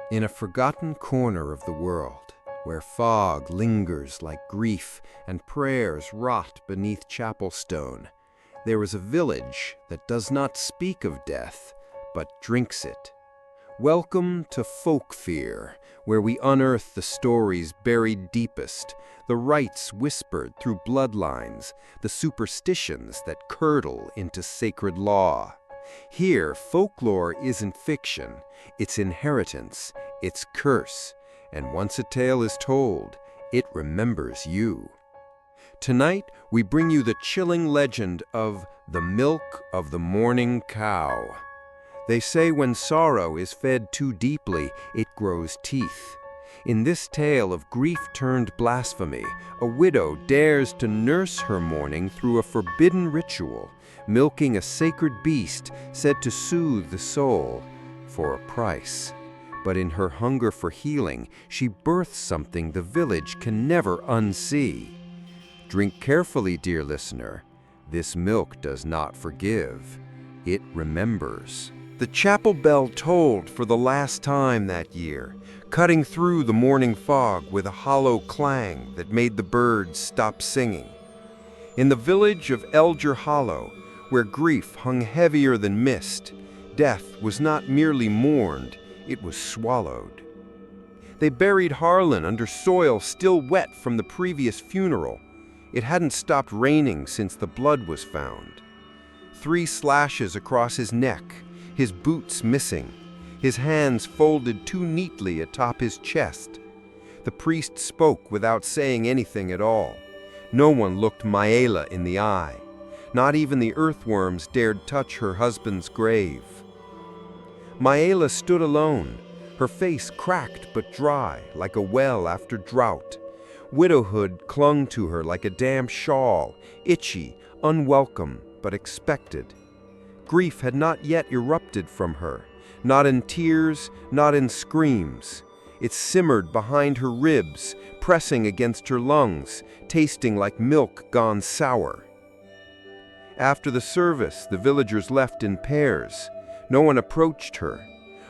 In a forgotten corner of the world, where fog lingers like grief and prayers rot beneath chapel stone, there is a village that does not speak of death, but drinks it. Welcome to Folk Fear, where we unearth the stories buried deepest, the rites whispered through bloodlines, the superstitions that curdle into sacred law. Here, folklore isn't fiction, it's inheritance, it's curse, and once a tale is told, it remembers you. Tonight, we bring you the chilling legend of the milk of the Mourning Cow. They say when sorrow is fed too deeply, it grows teeth. In this tale of grief-turned-blasphemy, a widow dares to nurse her mourning through a forbidden ritual, milking a sacred beast said to soothe the soul for a price. But in her hunger for healing, she births something the village can never unsee. Drink carefully, dear listener. This milk does not forgive. It remembers. The chapel bell tolled for the last time that year, cutting through the morning fog with a hollow clang that made the birds stop singing. In the village of Elger Hollow, where grief hung heavier than mist, death was not merely mourned, it was swallowed. They buried Harlan under soil still wet from the previous funeral. It hadn't stopped raining since the blood was found. 3 slashes across his neck, his boots missing, his hands folded too neatly atop his chest. The priest spoke without saying anything at all. No one looked Maela in the eye. Not even the earthworms dared touch her husband's grave. Maela stood alone, her face cracked but dry, like a well after drought. Widowhood clung to her like a damp shawl, itchy, unwelcome, but expected. Grief had not yet erupted from her, not in tears, not in screams. It simmered behind her ribs, pressing against her lungs, tasting like milk gone sour. After the service, the villagers left in pairs. No one approached her.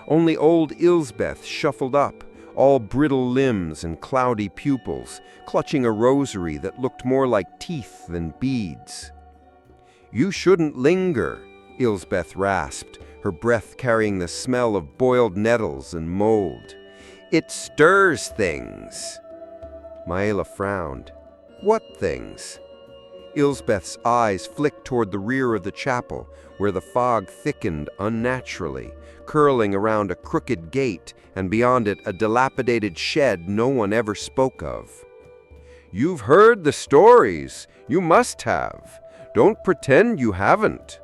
Only old Ilsbeth shuffled up, all brittle limbs and cloudy pupils, clutching a rosary that looked more like teeth than beads. "You shouldn't linger," Ilsbeth rasped, her breath carrying the smell of boiled nettles and mold. "It stirs things." Maela frowned. "What things?" Ilsbeth's eyes flicked toward the rear of the chapel, where the fog thickened unnaturally, curling around a crooked gate, and beyond it a dilapidated shed no one ever spoke of. "You've heard the stories. You must have. Don't pretend you haven't."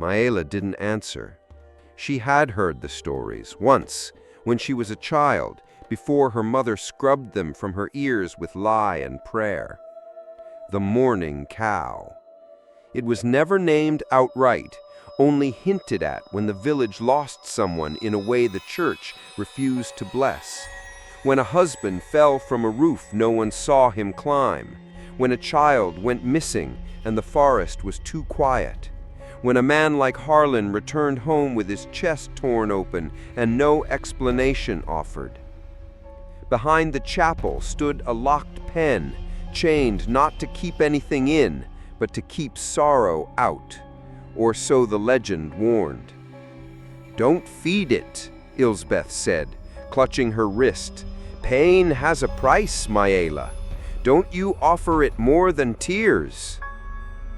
Maela didn't answer. She had heard the stories, once, when she was a child, before her mother scrubbed them from her ears with lie and prayer. The Mourning Cow. It was never named outright, only hinted at when the village lost someone in a way the church refused to bless. When a husband fell from a roof no one saw him climb. When a child went missing and the forest was too quiet. When a man like Harlan returned home with his chest torn open and no explanation offered. Behind the chapel stood a locked pen, chained not to keep anything in, but to keep sorrow out, or so the legend warned. "Don't feed it," Ilsbeth said, clutching her wrist. "Pain has a price, Maela. Don't you offer it more than tears."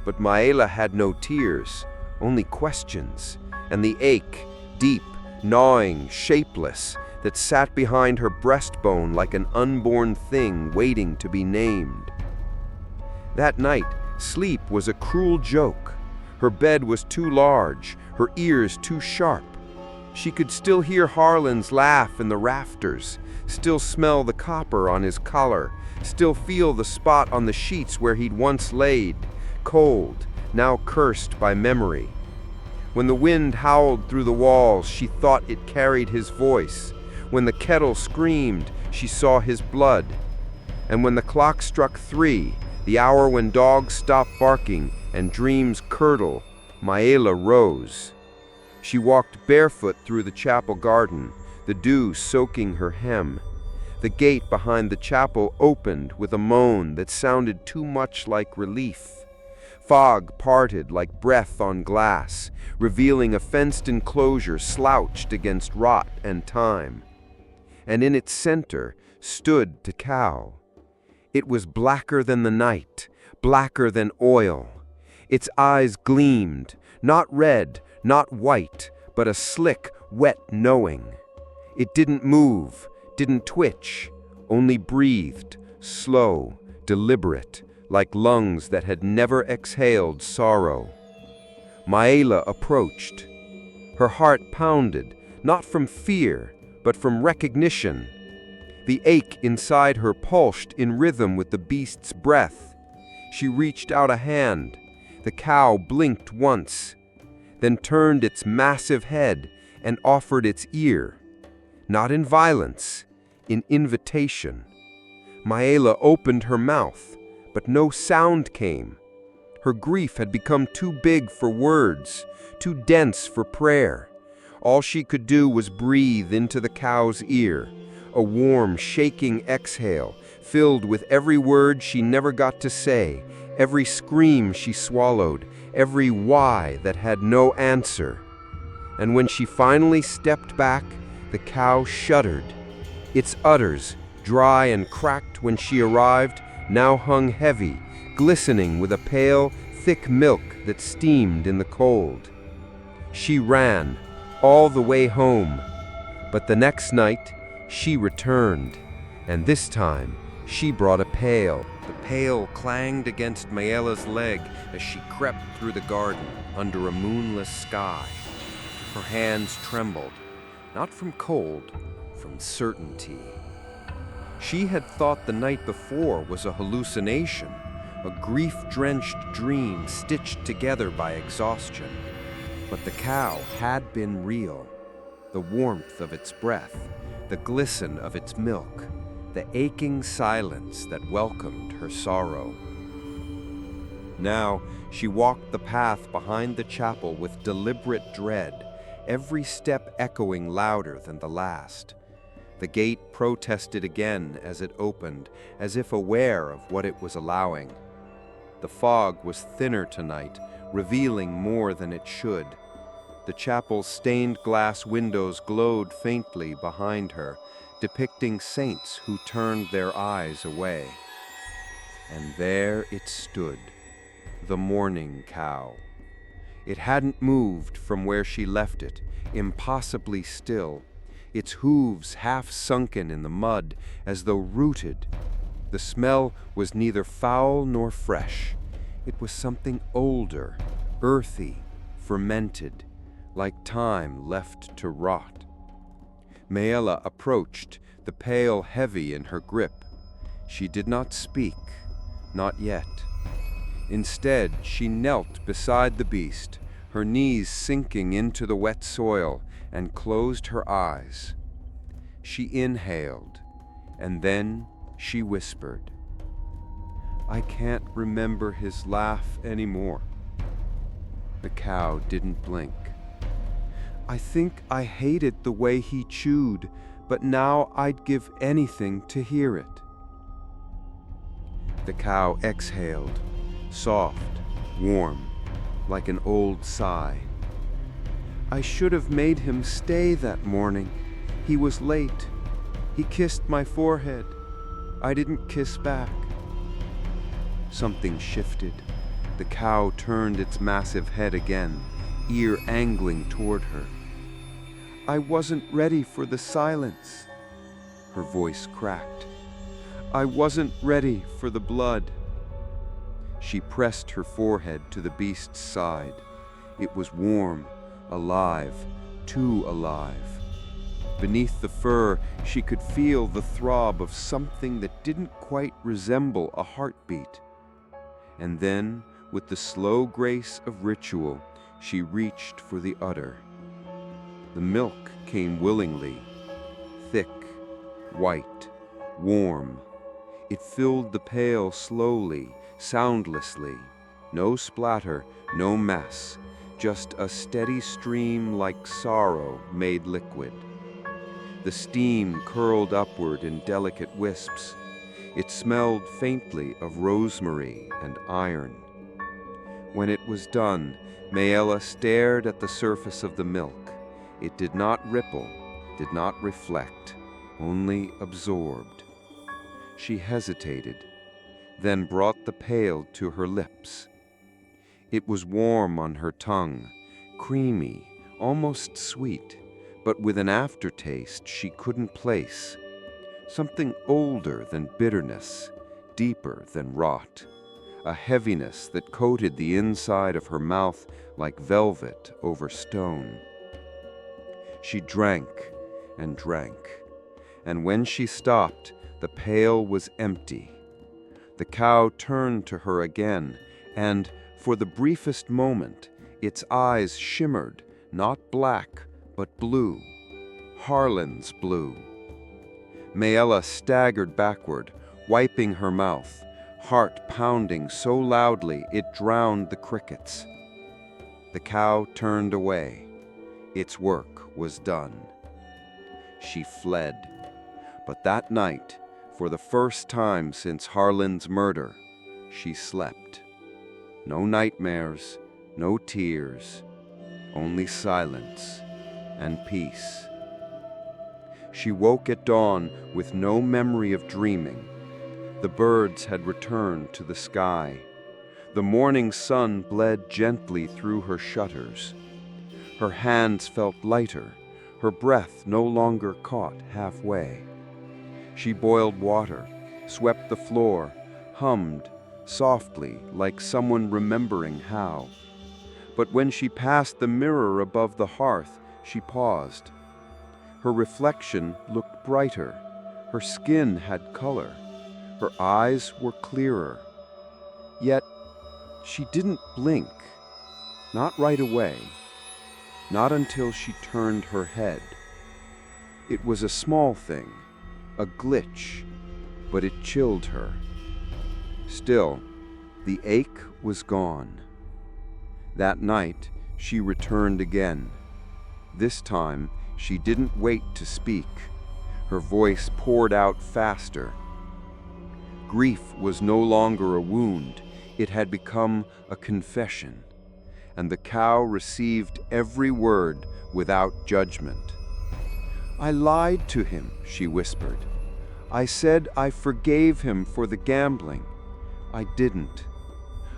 But Maela had no tears, only questions, and the ache, deep, gnawing, shapeless, that sat behind her breastbone like an unborn thing waiting to be named. That night, sleep was a cruel joke. Her bed was too large, her ears too sharp. She could still hear Harlan's laugh in the rafters, still smell the copper on his collar, still feel the spot on the sheets where he'd once laid, cold, now cursed by memory. When the wind howled through the walls, she thought it carried his voice. When the kettle screamed, she saw his blood. And when the clock struck 3, the hour when dogs stop barking and dreams curdle, Maela rose. She walked barefoot through the chapel garden, the dew soaking her hem. The gate behind the chapel opened with a moan that sounded too much like relief. Fog parted like breath on glass, revealing a fenced enclosure slouched against rot and time. And in its center stood the cow. It was blacker than the night, blacker than oil. Its eyes gleamed, not red, not white, but a slick, wet knowing. It didn't move, didn't twitch, only breathed, slow, deliberate, like lungs that had never exhaled sorrow. Maela approached. Her heart pounded, not from fear, but from recognition. The ache inside her pulsed in rhythm with the beast's breath. She reached out a hand. The cow blinked once, then turned its massive head and offered its ear. Not in violence, in invitation. Maela opened her mouth, but no sound came. Her grief had become too big for words, too dense for prayer. All she could do was breathe into the cow's ear, a warm, shaking exhale, filled with every word she never got to say, every scream she swallowed, every why that had no answer. And when she finally stepped back, the cow shuddered. Its udders, dry and cracked when she arrived, now hung heavy, glistening with a pale, thick milk that steamed in the cold. She ran, all the way home. But the next night, she returned, and this time, she brought a pail. The pail clanged against Maela's leg as she crept through the garden under a moonless sky. Her hands trembled, not from cold, from certainty. She had thought the night before was a hallucination, a grief-drenched dream stitched together by exhaustion. But the cow had been real. The warmth of its breath, the glisten of its milk, the aching silence that welcomed her sorrow. Now she walked the path behind the chapel with deliberate dread, every step echoing louder than the last. The gate protested again as it opened, as if aware of what it was allowing. The fog was thinner tonight, revealing more than it should. The chapel's stained glass windows glowed faintly behind her, depicting saints who turned their eyes away. And there it stood, the mourning cow. It hadn't moved from where she left it, impossibly still, its hooves half sunken in the mud as though rooted. The smell was neither foul nor fresh. It was something older, earthy, fermented, like time left to rot. Maela approached, the pail heavy in her grip. She did not speak, not yet. Instead, she knelt beside the beast, her knees sinking into the wet soil, and closed her eyes. She inhaled, and then she whispered, "I can't remember his laugh anymore." The cow didn't blink. "I think I hated the way he chewed, but now I'd give anything to hear it." The cow exhaled, soft, warm, like an old sigh. "I should have made him stay that morning. He was late. He kissed my forehead. I didn't kiss back." Something shifted. The cow turned its massive head again, ear angling toward her. "I wasn't ready for the silence." Her voice cracked. "I wasn't ready for the blood." She pressed her forehead to the beast's side. It was warm, alive, too alive. Beneath the fur, she could feel the throb of something that didn't quite resemble a heartbeat. And then, with the slow grace of ritual, she reached for the udder. The milk came willingly, thick, white, warm. It filled the pail slowly, soundlessly. No splatter, no mess, just a steady stream like sorrow made liquid. The steam curled upward in delicate wisps. It smelled faintly of rosemary and iron. When it was done, Mayella stared at the surface of the milk. It did not ripple, did not reflect, only absorbed. She hesitated, then brought the pail to her lips. It was warm on her tongue, creamy, almost sweet, but with an aftertaste she couldn't place. Something older than bitterness, deeper than rot. A heaviness that coated the inside of her mouth like velvet over stone. She drank and drank, and when she stopped, the pail was empty. The cow turned to her again, and, for the briefest moment, its eyes shimmered, not black, but blue. Harlan's blue. Mayella staggered backward, wiping her mouth, heart pounding so loudly it drowned the crickets. The cow turned away. Its work was done. She fled. But that night, for the first time since Harlan's murder, she slept. No nightmares, no tears, only silence and peace. She woke at dawn with no memory of dreaming. The birds had returned to the sky. The morning sun bled gently through her shutters. Her hands felt lighter, her breath no longer caught halfway. She boiled water, swept the floor, hummed softly like someone remembering how. But when she passed the mirror above the hearth, she paused. Her reflection looked brighter. Her skin had color. Her eyes were clearer. Yet, she didn't blink. Not right away. Not until she turned her head. It was a small thing, a glitch, but it chilled her. Still, the ache was gone. That night, she returned again. This time, she didn't wait to speak. Her voice poured out faster. Grief was no longer a wound. It had become a confession. And the cow received every word without judgment. "I lied to him," she whispered. "I said I forgave him for the gambling. I didn't.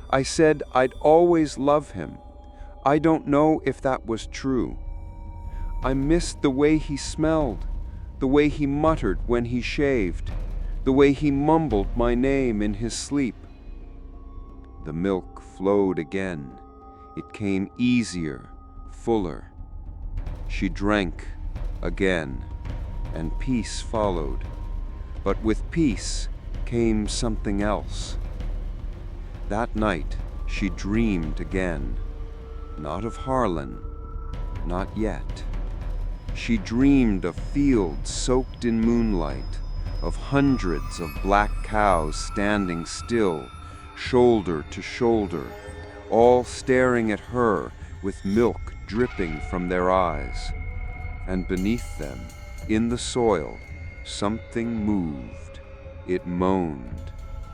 I said I'd always love him. I don't know if that was true. I missed the way he smelled, the way he muttered when he shaved, the way he mumbled my name in his sleep." The milk flowed again. It came easier, fuller. She drank again, and peace followed. But with peace came something else. That night, she dreamed again. Not of Harlan, not yet. She dreamed of fields soaked in moonlight, of hundreds of black cows standing still, shoulder to shoulder, all staring at her with milk dripping from their eyes. And beneath them, in the soil, something moved. It moaned,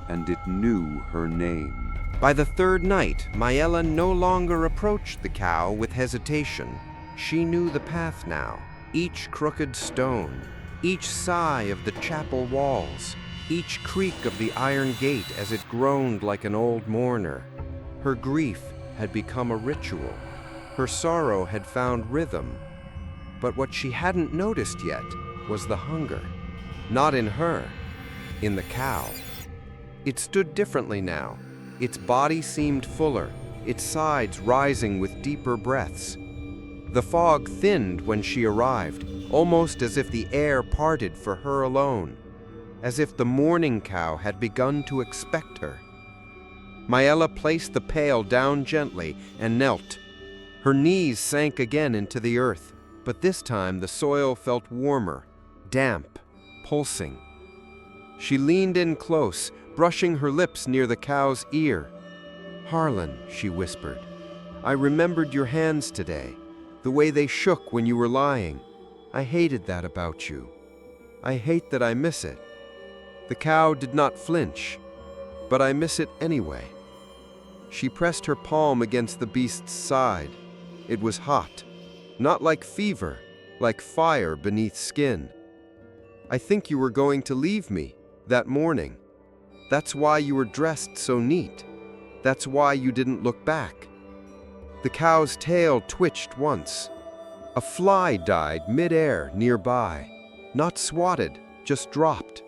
and it knew her name. By the third night, Mayella no longer approached the cow with hesitation. She knew the path now, each crooked stone, each sigh of the chapel walls, each creak of the iron gate as it groaned like an old mourner. Her grief had become a ritual. Her sorrow had found rhythm. But what she hadn't noticed yet was the hunger. Not in her, in the cow. It stood differently now. Its body seemed fuller, its sides rising with deeper breaths. The fog thinned when she arrived, almost as if the air parted for her alone, as if the mourning cow had begun to expect her. Mayella placed the pail down gently and knelt. Her knees sank again into the earth, but this time the soil felt warmer, damp, pulsing. She leaned in close, brushing her lips near the cow's ear. "Harlan," she whispered, "I remembered your hands today, the way they shook when you were lying. I hated that about you. I hate that I miss it." The cow did not flinch, but I miss it anyway. She pressed her palm against the beast's side. It was hot, not like fever, like fire beneath skin. "I think you were going to leave me that morning. That's why you were dressed so neat. That's why you didn't look back." The cow's tail twitched once. A fly died mid-air nearby, not swatted, just dropped.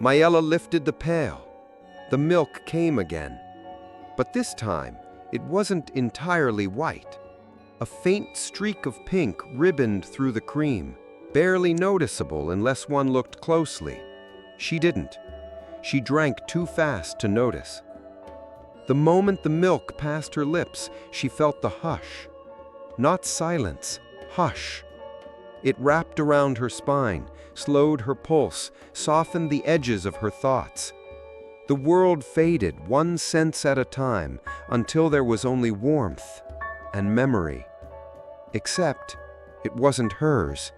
Mayella lifted the pail. The milk came again. But this time, it wasn't entirely white. A faint streak of pink ribboned through the cream, barely noticeable unless one looked closely. She didn't. She drank too fast to notice. The moment the milk passed her lips, she felt the hush. Not silence, hush. It wrapped around her spine, slowed her pulse, softened the edges of her thoughts. The world faded one sense at a time until there was only warmth and memory. Except it wasn't hers.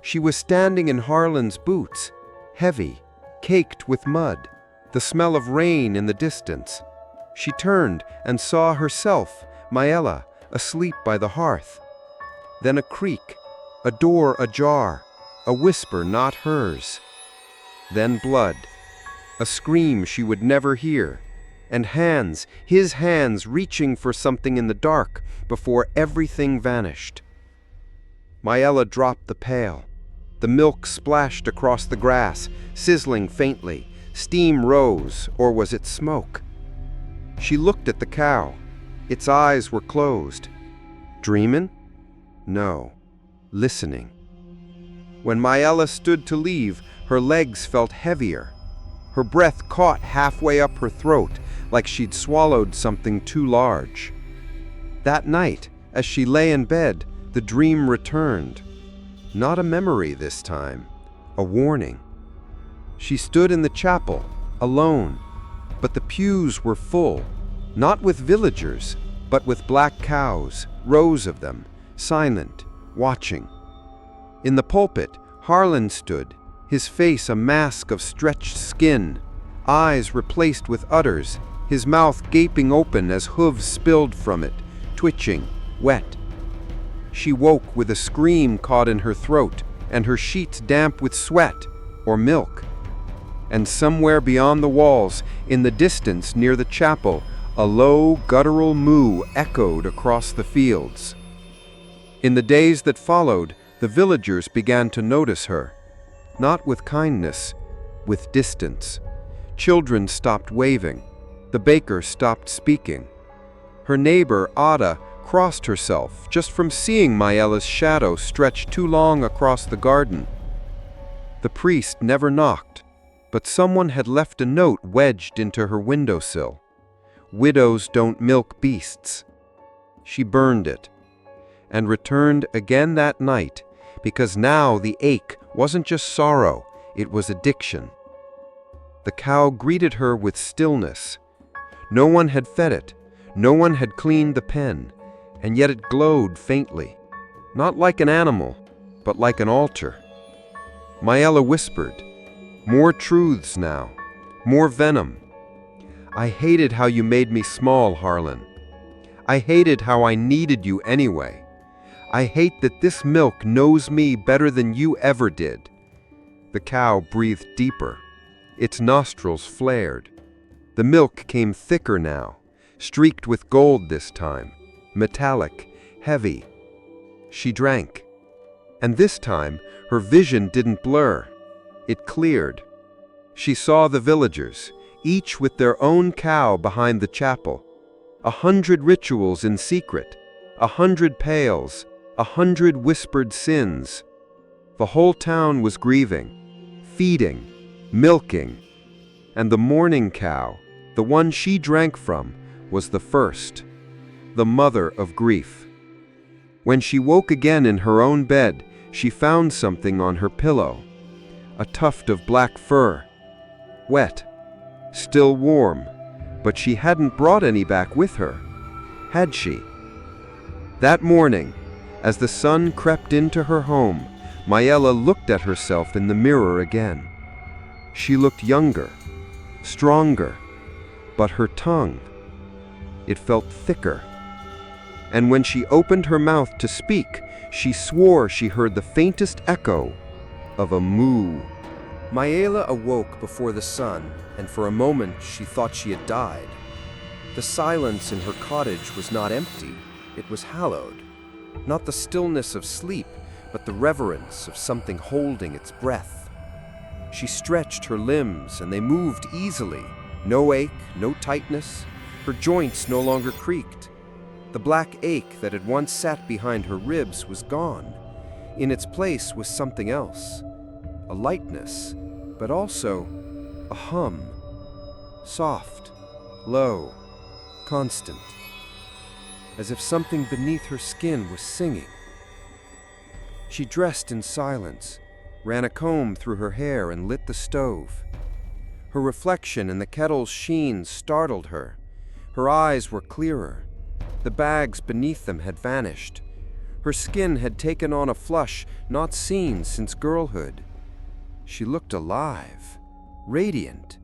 She was standing in Harlan's boots, heavy, caked with mud, the smell of rain in the distance. She turned and saw herself, Mayella, asleep by the hearth. Then a creak, a door ajar, a whisper not hers. Then blood, a scream she would never hear, and hands, his hands reaching for something in the dark before everything vanished. Mayella dropped the pail. The milk splashed across the grass, sizzling faintly. Steam rose, or was it smoke? She looked at the cow. Its eyes were closed. Dreamin'? No, listening. When Mayella stood to leave, her legs felt heavier. Her breath caught halfway up her throat, like she'd swallowed something too large. That night, as she lay in bed, the dream returned. Not a memory this time, a warning. She stood in the chapel, alone, but the pews were full, not with villagers, but with black cows, rows of them, silent, watching. In the pulpit, Harlan stood, his face a mask of stretched skin, eyes replaced with udders, his mouth gaping open as hooves spilled from it, twitching, wet. She woke with a scream caught in her throat, and her sheets damp with sweat or milk. And somewhere beyond the walls, in the distance near the chapel, a low, guttural moo echoed across the fields. In the days that followed, the villagers began to notice her, not with kindness, with distance. Children stopped waving. The baker stopped speaking. Her neighbor, Ada, crossed herself just from seeing Mayella's shadow stretch too long across the garden. The priest never knocked, but someone had left a note wedged into her windowsill. "Widows don't milk beasts." She burned it, and returned again that night, because now the ache wasn't just sorrow, it was addiction. The cow greeted her with stillness. No one had fed it, no one had cleaned the pen, and yet it glowed faintly, not like an animal, but like an altar. Mayella whispered, "More truths now, more venom. I hated how you made me small, Harlan. I hated how I needed you anyway. I hate that this milk knows me better than you ever did." The cow breathed deeper. Its nostrils flared. The milk came thicker now, streaked with gold this time, metallic, heavy. She drank. And this time, her vision didn't blur. It cleared. She saw the villagers, each with their own cow behind the chapel. 100 rituals in secret, 100 pails, 100 whispered sins. The whole town was grieving, feeding, milking. And the mourning cow, the one she drank from, was the first, the mother of grief. When she woke again in her own bed, she found something on her pillow. A tuft of black fur. Wet. Still warm. But she hadn't brought any back with her. Had she? That morning, as the sun crept into her home, Mayela looked at herself in the mirror again. She looked younger, stronger, but her tongue, it felt thicker. And when she opened her mouth to speak, she swore she heard the faintest echo of a moo. Mayela awoke before the sun, and for a moment she thought she had died. The silence in her cottage was not empty, it was hallowed. Not the stillness of sleep, but the reverence of something holding its breath. She stretched her limbs, and they moved easily. No ache, no tightness. Her joints no longer creaked. The black ache that had once sat behind her ribs was gone. In its place was something else. A lightness, but also a hum. Soft, low, constant. As if something beneath her skin was singing. She dressed in silence, ran a comb through her hair and lit the stove. Her reflection in the kettle's sheen startled her. Her eyes were clearer. The bags beneath them had vanished. Her skin had taken on a flush not seen since girlhood. She looked alive, radiant.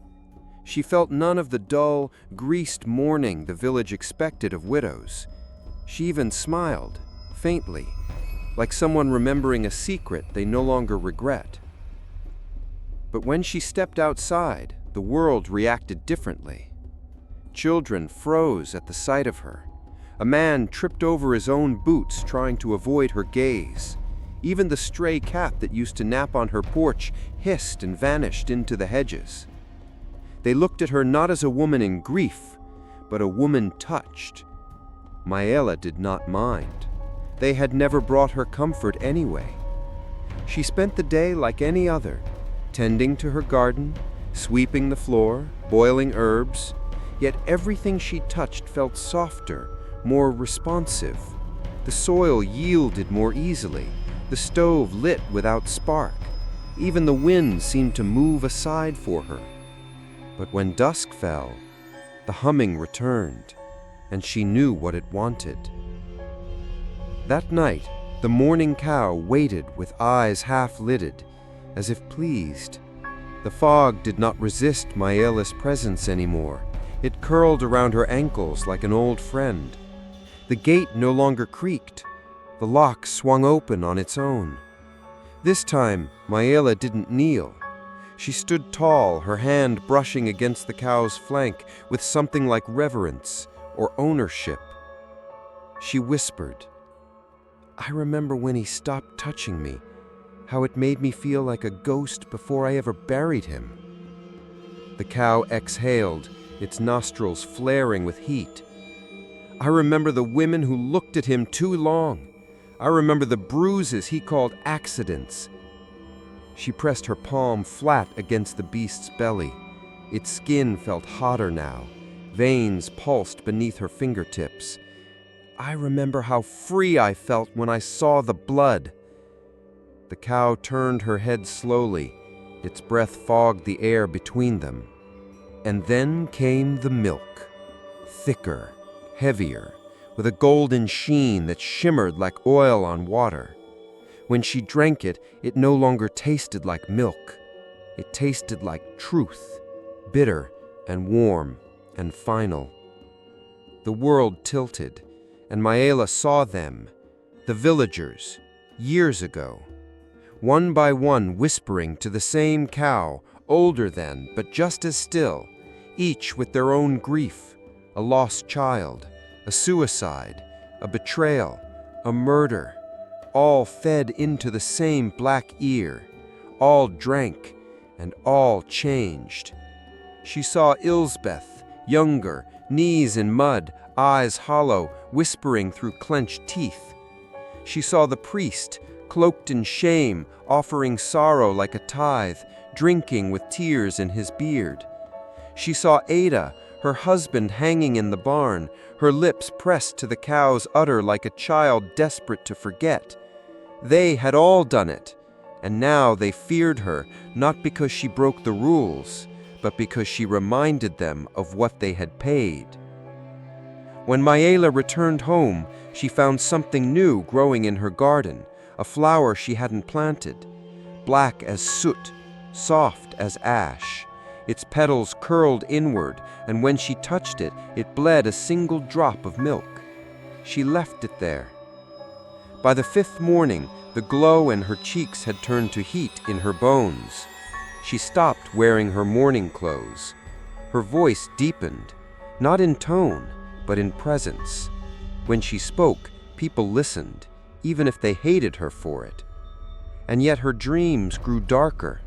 She felt none of the dull, greased mourning the village expected of widows. She even smiled, faintly, like someone remembering a secret they no longer regret. But when she stepped outside, the world reacted differently. Children froze at the sight of her. A man tripped over his own boots trying to avoid her gaze. Even the stray cat that used to nap on her porch hissed and vanished into the hedges. They looked at her not as a woman in grief, but a woman touched. Mayela did not mind. They had never brought her comfort anyway. She spent the day like any other, tending to her garden, sweeping the floor, boiling herbs, yet everything she touched felt softer, more responsive. The soil yielded more easily, the stove lit without spark. Even the wind seemed to move aside for her. But when dusk fell, the humming returned, and she knew what it wanted. That night, the mourning cow waited with eyes half-lidded, as if pleased. The fog did not resist Mayela's presence anymore. It curled around her ankles like an old friend. The gate no longer creaked. The lock swung open on its own. This time, Mayela didn't kneel. She stood tall, her hand brushing against the cow's flank with something like reverence or ownership. She whispered, "I remember when he stopped touching me, how it made me feel like a ghost before I ever buried him." The cow exhaled, its nostrils flaring with heat. "I remember the women who looked at him too long. I remember the bruises he called accidents." She pressed her palm flat against the beast's belly. Its skin felt hotter now. Veins pulsed beneath her fingertips. "I remember how free I felt when I saw the blood." The cow turned her head slowly. Its breath fogged the air between them. And then came the milk. Thicker, heavier, with a golden sheen that shimmered like oil on water. When she drank it, it no longer tasted like milk. It tasted like truth, bitter and warm and final. The world tilted, and Mayela saw them, the villagers, years ago. One by one whispering to the same cow, older than, but just as still, each with their own grief, a lost child, a suicide, a betrayal, a murder, all fed into the same black ear, all drank, and all changed. She saw Ilsbeth, younger, knees in mud, eyes hollow, whispering through clenched teeth. She saw the priest, cloaked in shame, offering sorrow like a tithe, drinking with tears in his beard. She saw Ada, her husband hanging in the barn, her lips pressed to the cow's udder like a child desperate to forget. They had all done it, and now they feared her, not because she broke the rules, but because she reminded them of what they had paid. When Mayela returned home, she found something new growing in her garden, a a flower she hadn't planted, black as soot, soft as ash. Its petals curled inward, and when she touched it, it bled a single drop of milk. She left it there. By the 5th morning, the glow in her cheeks had turned to heat in her bones. She stopped wearing her mourning clothes. Her voice deepened, not in tone, but in presence. When she spoke, people listened, even if they hated her for it. And yet her dreams grew darker.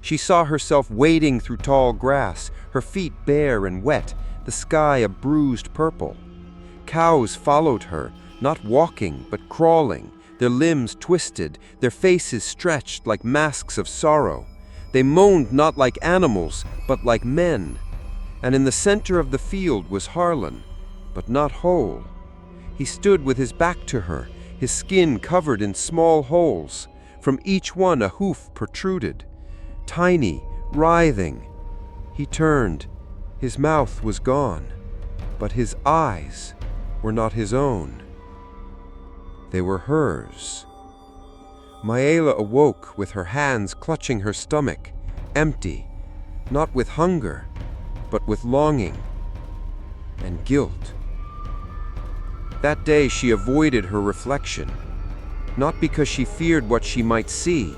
She saw herself wading through tall grass, her feet bare and wet, the sky a bruised purple. Cows followed her, not walking but crawling, their limbs twisted, their faces stretched like masks of sorrow. They moaned not like animals, but like men. And in the center of the field was Harlan, but not whole. He stood with his back to her, his skin covered in small holes. From each one a hoof protruded, tiny, writhing. He turned. His mouth was gone, but his eyes were not his own. They were hers. Maela awoke with her hands clutching her stomach, empty, not with hunger, but with longing and guilt. That day she avoided her reflection, not because she feared what she might see,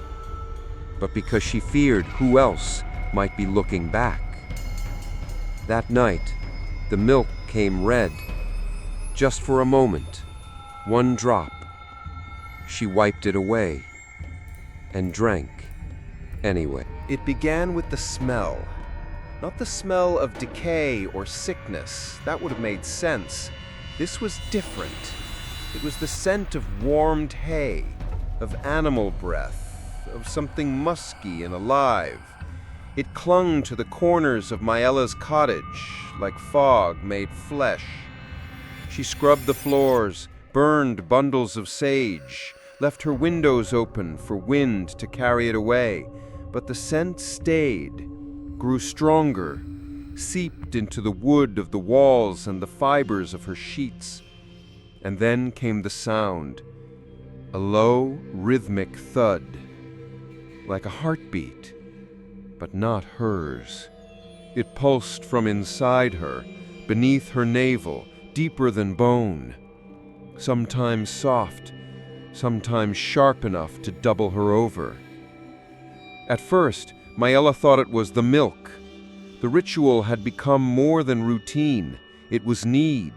but because she feared who else might be looking back. That night, the milk came red, just for a moment, one drop. She wiped it away and drank anyway. It began with the smell. Not the smell of decay or sickness. That would have made sense. This was different. It was the scent of warmed hay, of animal breath, of something musky and alive. It clung to the corners of Maela's cottage like fog made flesh. She scrubbed the floors, burned bundles of sage, left her windows open for wind to carry it away. But the scent stayed, grew stronger, seeped into the wood of the walls and the fibers of her sheets. And then came the sound, a low, rhythmic thud, like a heartbeat, but not hers. It pulsed from inside her, beneath her navel, deeper than bone, sometimes soft, sometimes sharp enough to double her over. At first, Maela thought it was the milk. The ritual had become more than routine. It was need.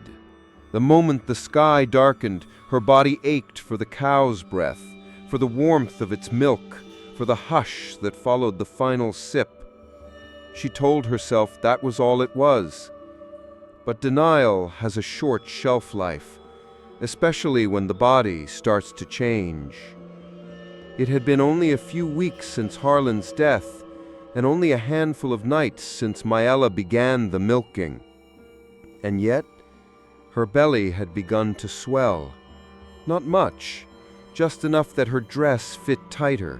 The moment the sky darkened, her body ached for the cow's breath, for the warmth of its milk, for the hush that followed the final sip. She told herself that was all it was. But denial has a short shelf life, especially when the body starts to change. It had been only a few weeks since Harlan's death, and only a handful of nights since Maela began the milking. And yet, her belly had begun to swell. Not much, just enough that her dress fit tighter,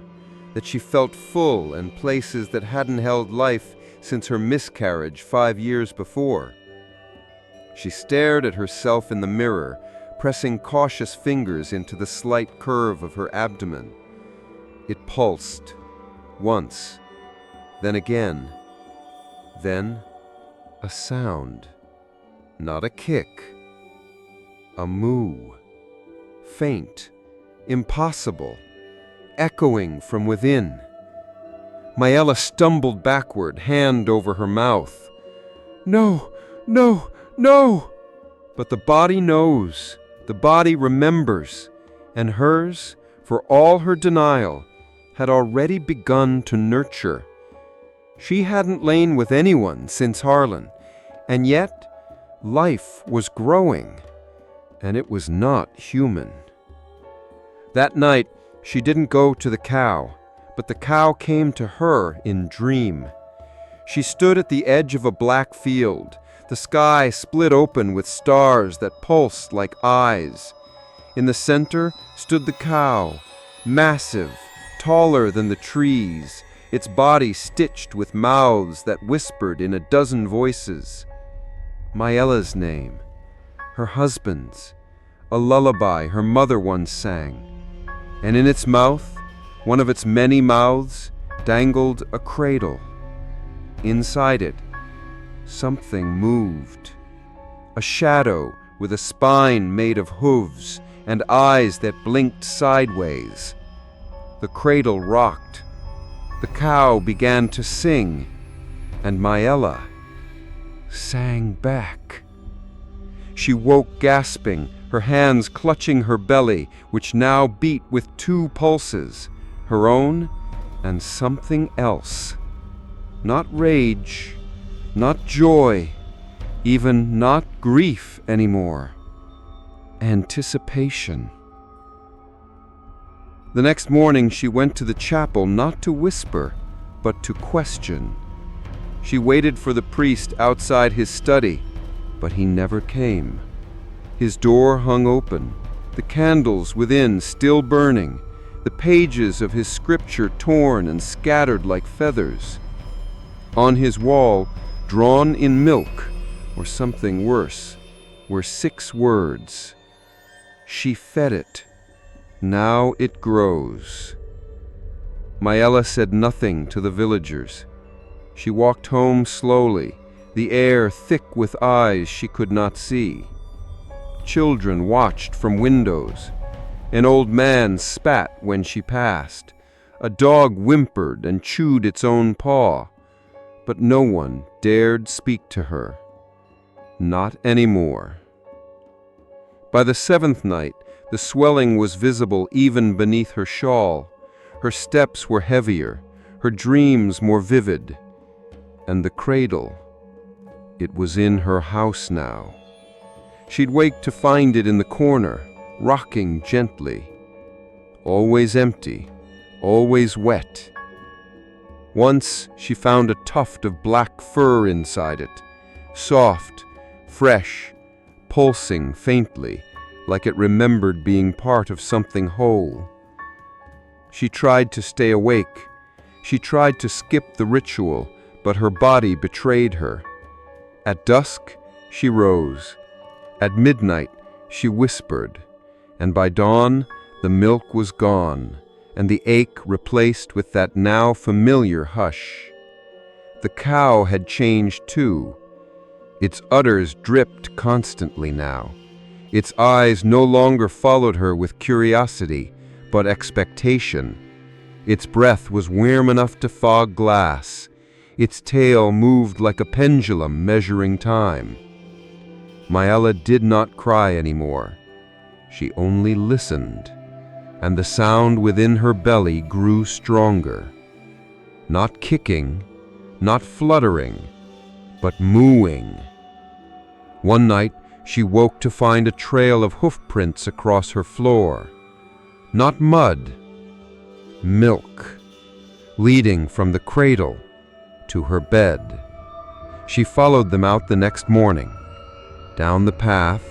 that she felt full in places that hadn't held life since her miscarriage 5 years before. She stared at herself in the mirror, pressing cautious fingers into the slight curve of her abdomen. It pulsed, once, then again, then a sound, not a kick, a moo, faint, impossible, echoing from within. Maela stumbled backward, hand over her mouth. No, no, no! But the body knows, the body remembers, and hers, for all her denial, had already begun to nurture. She hadn't lain with anyone since Harlan, and yet life was growing, and it was not human. That night, she didn't go to the cow, but the cow came to her in dream. She stood at the edge of a black field, the sky split open with stars that pulsed like eyes. In the center stood the cow, massive, taller than the trees, its body stitched with mouths that whispered in a dozen voices. Maela's name, her husband's, a lullaby her mother once sang. and in its mouth, one of its many mouths, dangled a cradle. Inside it, something moved. A shadow with a spine made of hooves and eyes that blinked sideways. The cradle rocked. The cow began to sing, and Maella sang back. She woke gasping, her hands clutching her belly, which now beat with two pulses, her own and something else. Not rage, not joy, even not grief anymore. Anticipation. The next morning she went to the chapel not to whisper, but to question. She waited for the priest outside his study, but he never came. His door hung open, the candles within still burning, the pages of his scripture torn and scattered like feathers. On his wall, drawn in milk, or something worse, were 6 words. She fed it. Now it grows. Maella said nothing to the villagers. She walked home slowly, the air thick with eyes she could not see. Children watched from windows. An old man spat when she passed. A dog whimpered and chewed its own paw. But no one dared speak to her. Not anymore. By the 7th night, the swelling was visible even beneath her shawl. Her steps were heavier, her dreams more vivid. And the cradle, it was in her house now. She'd wake to find it in the corner, rocking gently. Always empty, always wet. Once she found a tuft of black fur inside it, soft, fresh, pulsing faintly, like it remembered being part of something whole. She tried to stay awake. She tried to skip the ritual, but her body betrayed her. At dusk, she rose. At midnight, she whispered, and by dawn, the milk was gone, and the ache replaced with that now familiar hush. The cow had changed too. Its udders dripped constantly now. Its eyes no longer followed her with curiosity, but expectation. Its breath was warm enough to fog glass. Its tail moved like a pendulum measuring time. Maella did not cry anymore. She only listened, and the sound within her belly grew stronger. Not kicking, not fluttering, but mooing. One night, she woke to find a trail of hoof prints across her floor. Not mud, milk, leading from the cradle to her bed. She followed them out the next morning, down the path,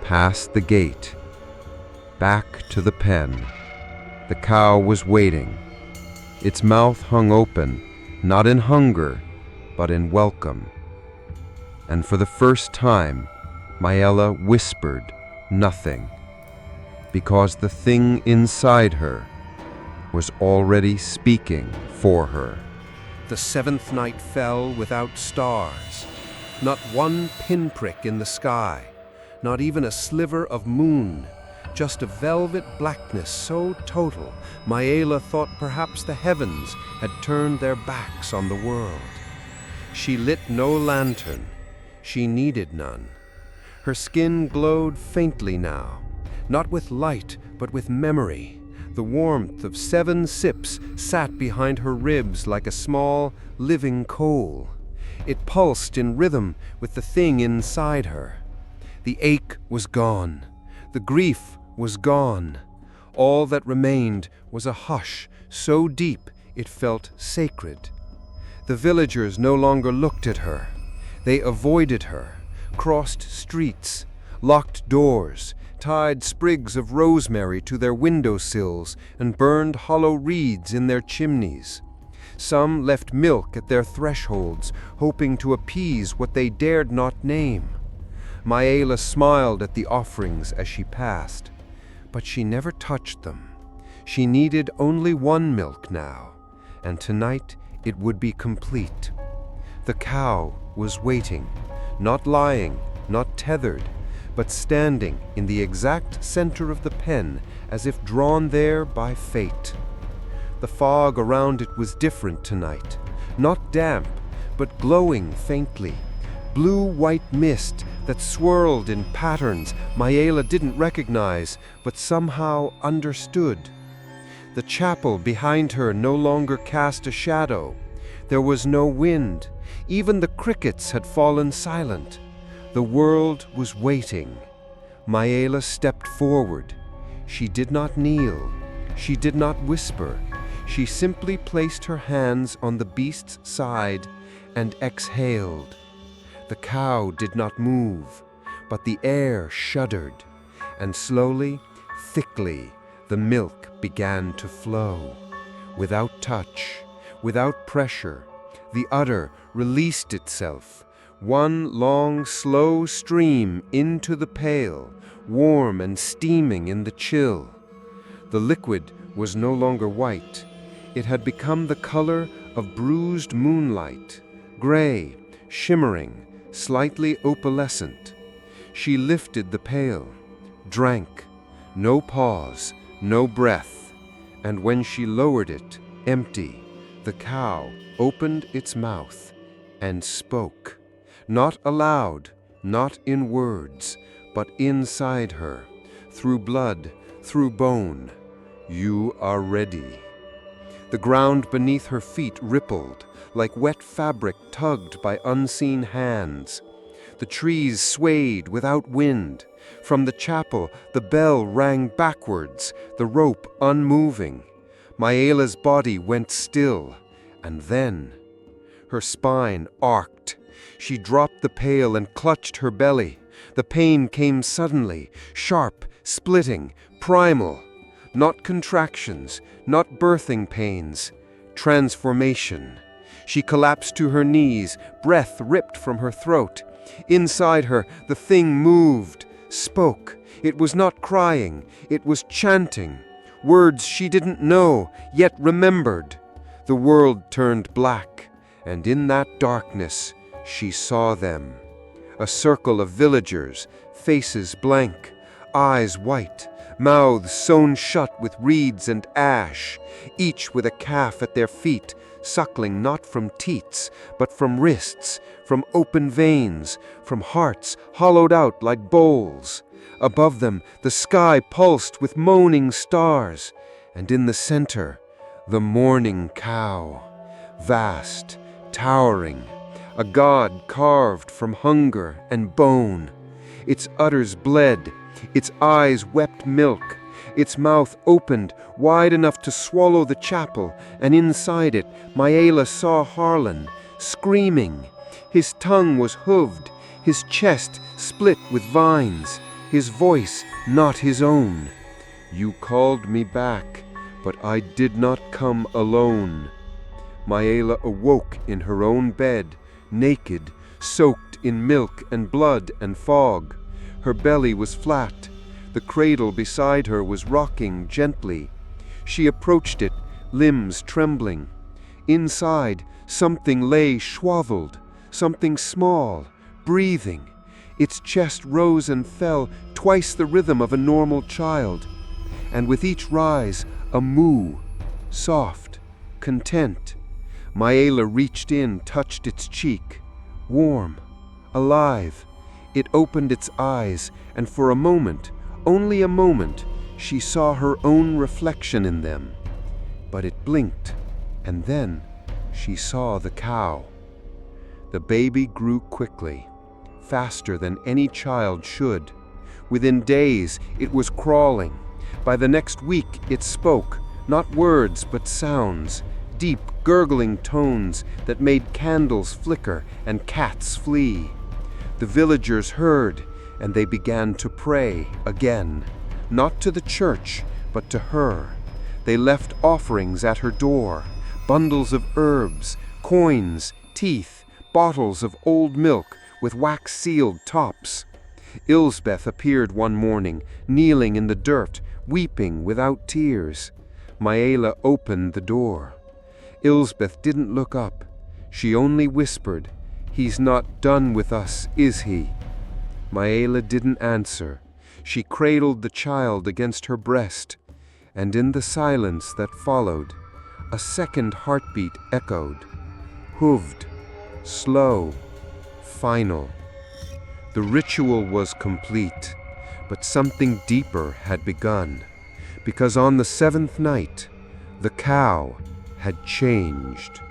past the gate, back to the pen. The cow was waiting. Its mouth hung open, not in hunger, but in welcome. And for the first time, Maella whispered nothing, because the thing inside her was already speaking for her. The 7th night fell without stars, not one pinprick in the sky, not even a sliver of moon, just a velvet blackness so total, Maella thought perhaps the heavens had turned their backs on the world. She lit no lantern. She needed none. Her skin glowed faintly now, not with light, but with memory. The warmth of 7 sips sat behind her ribs like a small, living coal. It pulsed in rhythm with the thing inside her. The ache was gone. The grief was gone. All that remained was a hush so deep it felt sacred. The villagers no longer looked at her. They avoided her, crossed streets, locked doors, tied sprigs of rosemary to their windowsills, and burned hollow reeds in their chimneys. Some left milk at their thresholds, hoping to appease what they dared not name. Maella smiled at the offerings as she passed, but she never touched them. She needed only one milk now, and tonight it would be complete. The cow was waiting, not lying, not tethered, but standing in the exact center of the pen, as if drawn there by fate. The fog around it was different tonight, not damp, but glowing faintly. Blue-white mist that swirled in patterns Mayela didn't recognize, but somehow understood. The chapel behind her no longer cast a shadow. There was no wind. Even the crickets had fallen silent. The world was waiting. Mayela stepped forward. She did not kneel. She did not whisper. She simply placed her hands on the beast's side and exhaled. The cow did not move, but the air shuddered, and slowly, thickly, the milk began to flow. Without touch, without pressure, the udder released itself, one long, slow stream into the pail, warm and steaming in the chill. The liquid was no longer white. It had become the color of bruised moonlight, gray, shimmering, slightly opalescent. She lifted the pail, drank, no pause, no breath, and when she lowered it, empty, the cow opened its mouth and spoke, not aloud, not in words, but inside her, through blood, through bone. You are ready. The ground beneath her feet rippled, like wet fabric tugged by unseen hands. The trees swayed without wind. From the chapel, the bell rang backwards, the rope unmoving. Mayela's body went still, and then her spine arced. She dropped the pail and clutched her belly. The pain came suddenly, sharp, splitting, primal. Not contractions, not birthing pains. Transformation. She collapsed to her knees, breath ripped from her throat. Inside her, the thing moved, spoke. It was not crying, it was chanting. Words she didn't know, yet remembered. The world turned black, and in that darkness, she saw them. A circle of villagers, faces blank, eyes white, mouths sewn shut with reeds and ash, each with a calf at their feet, suckling not from teats, but from wrists, from open veins, from hearts hollowed out like bowls. Above them, the sky pulsed with moaning stars, and in the center, the mourning cow, vast, towering, a god carved from hunger and bone. Its udders bled, its eyes wept milk, its mouth opened wide enough to swallow the chapel, and inside it, Mayela saw Harlan, screaming. His tongue was hooved, his chest split with vines, his voice not his own. You called me back, but I did not come alone. Mayela awoke in her own bed, naked, soaked in milk and blood and fog. Her belly was flat. The cradle beside her was rocking gently. She approached it, limbs trembling. Inside, something lay swaddled, something small, breathing. Its chest rose and fell, twice the rhythm of a normal child. And with each rise, a moo, soft, content. Mayela reached in, touched its cheek. Warm, alive. It opened its eyes, and for a moment, only a moment, she saw her own reflection in them. But it blinked, and then she saw the cow. The baby grew quickly, faster than any child should. Within days, it was crawling. By the next week, it spoke, not words but sounds, deep, gurgling tones that made candles flicker and cats flee. The villagers heard, and they began to pray again, not to the church, but to her. They left offerings at her door, bundles of herbs, coins, teeth, bottles of old milk with wax-sealed tops. Ilsbeth appeared one morning, kneeling in the dirt, weeping without tears. Maela opened the door. Ilsbeth didn't look up. She only whispered, "He's not done with us, is he?" Maela didn't answer. She cradled the child against her breast, and in the silence that followed, a second heartbeat echoed, hooved, slow, final. The ritual was complete, but something deeper had begun, because on the seventh night, the cow had changed.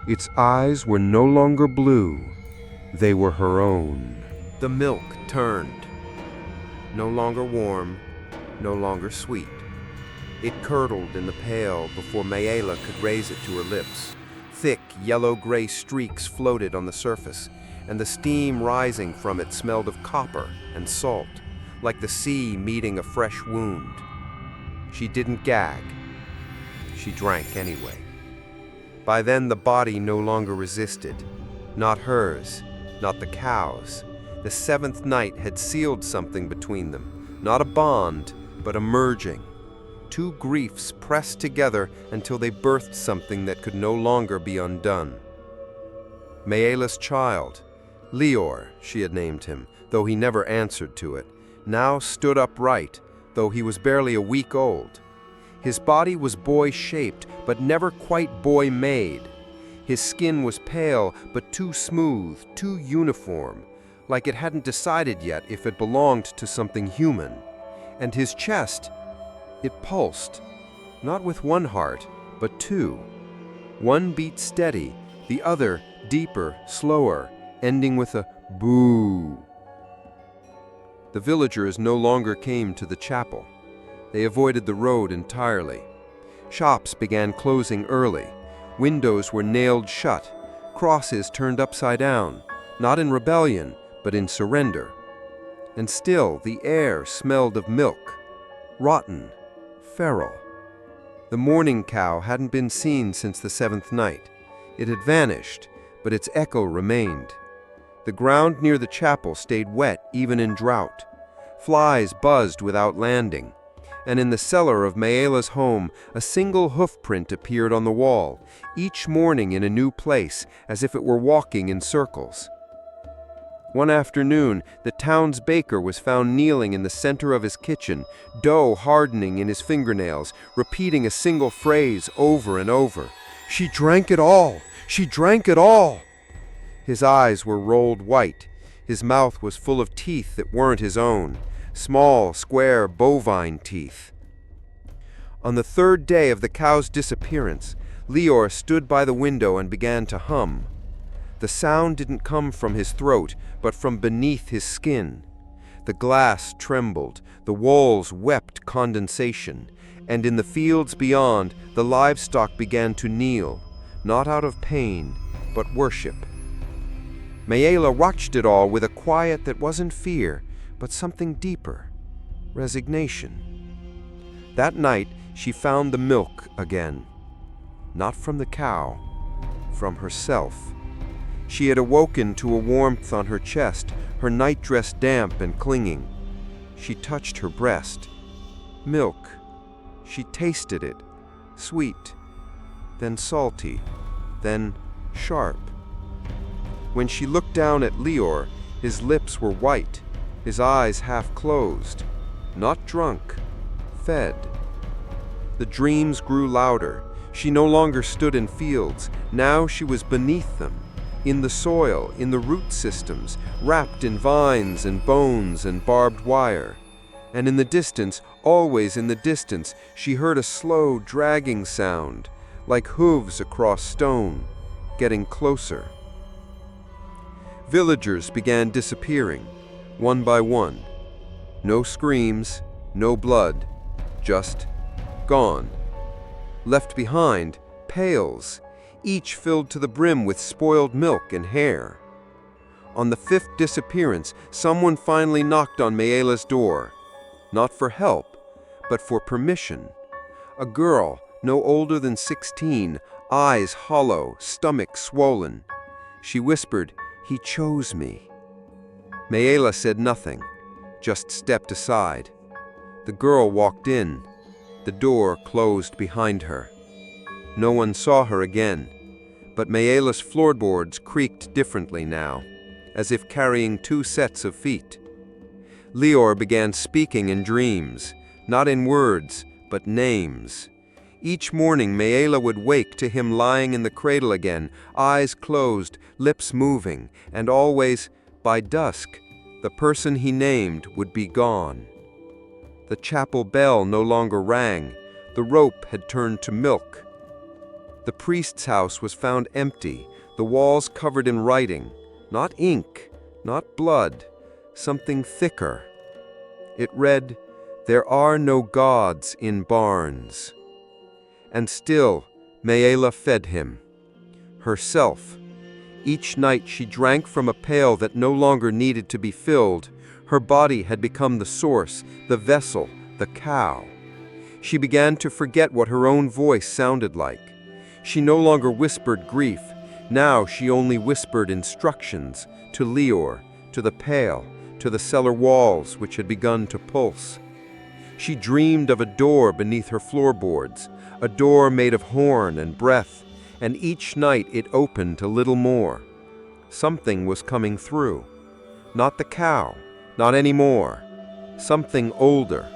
Its eyes were no longer blue, they were her own. The milk turned. No longer warm, no longer sweet. It curdled in the pail before Maela could raise it to her lips. Thick, yellow-gray streaks floated on the surface, and the steam rising from it smelled of copper and salt, like the sea meeting a fresh wound. She didn't gag. She drank anyway. By then the body no longer resisted. Not hers, not the cow's. The seventh night had sealed something between them, not a bond, but a merging. Two griefs pressed together until they birthed something that could no longer be undone. Maela's child, Leor, she had named him, though he never answered to it, now stood upright, though he was barely a week old. His body was boy-shaped, but never quite boy-made. His skin was pale, but too smooth, too uniform, like it hadn't decided yet if it belonged to something human. And his chest, it pulsed, not with one heart, but two. One beat steady, the other deeper, slower, ending with a boo. The villagers no longer came to the chapel. They avoided the road entirely. Shops began closing early. Windows were nailed shut, crosses turned upside down, not in rebellion, but in surrender. And still the air smelled of milk, rotten, feral. The mourning cow hadn't been seen since the seventh night. It had vanished, but its echo remained. The ground near the chapel stayed wet even in drought. Flies buzzed without landing. And in the cellar of Maela's home, a single hoofprint appeared on the wall, each morning in a new place, as if it were walking in circles. One afternoon, the town's baker was found kneeling in the center of his kitchen, dough hardening in his fingernails, repeating a single phrase over and over. "She drank it all! She drank it all!" His eyes were rolled white. His mouth was full of teeth that weren't his own, small, square, bovine teeth. On the third day of the cow's disappearance, Leor stood by the window and began to hum. The sound didn't come from his throat, but from beneath his skin. The glass trembled, the walls wept condensation, and in the fields beyond, the livestock began to kneel, not out of pain, but worship. Maela watched it all with a quiet that wasn't fear, but something deeper, resignation. That night, she found the milk again, not from the cow, from herself. She had awoken to a warmth on her chest, her nightdress damp and clinging. She touched her breast. Milk. She tasted it, sweet, then salty, then sharp. When she looked down at Leor, his lips were white, his eyes half closed, not drunk, fed. The dreams grew louder. She no longer stood in fields. Now she was beneath them, in the soil, in the root systems, wrapped in vines and bones and barbed wire. And in the distance, always in the distance, she heard a slow, dragging sound, like hooves across stone, getting closer. Villagers began disappearing, one by one. No screams, no blood, just gone. Left behind, pails, each filled to the brim with spoiled milk and hair. On the fifth disappearance, someone finally knocked on Maela's door. Not for help, but for permission. A girl, no older than 16, eyes hollow, stomach swollen. She whispered, "He chose me." Maela said nothing, just stepped aside. The girl walked in. The door closed behind her. No one saw her again, but Maela's floorboards creaked differently now, as if carrying two sets of feet. Leor began speaking in dreams, not in words, but names. Each morning Maela would wake to him lying in the cradle again, eyes closed, lips moving, and always, by dusk, the person he named would be gone. The chapel bell no longer rang. The rope had turned to milk. The priest's house was found empty, the walls covered in writing, not ink, not blood, something thicker. It read, "There are no gods in barns." And still, Maela fed him. Herself. Each night she drank from a pail that no longer needed to be filled. Her body had become the source, the vessel, the cow. She began to forget what her own voice sounded like. She no longer whispered grief. Now she only whispered instructions to Leor, to the pail, to the cellar walls which had begun to pulse. She dreamed of a door beneath her floorboards, a door made of horn and breath, and each night it opened a little more. Something was coming through. Not the cow, not anymore. Something older.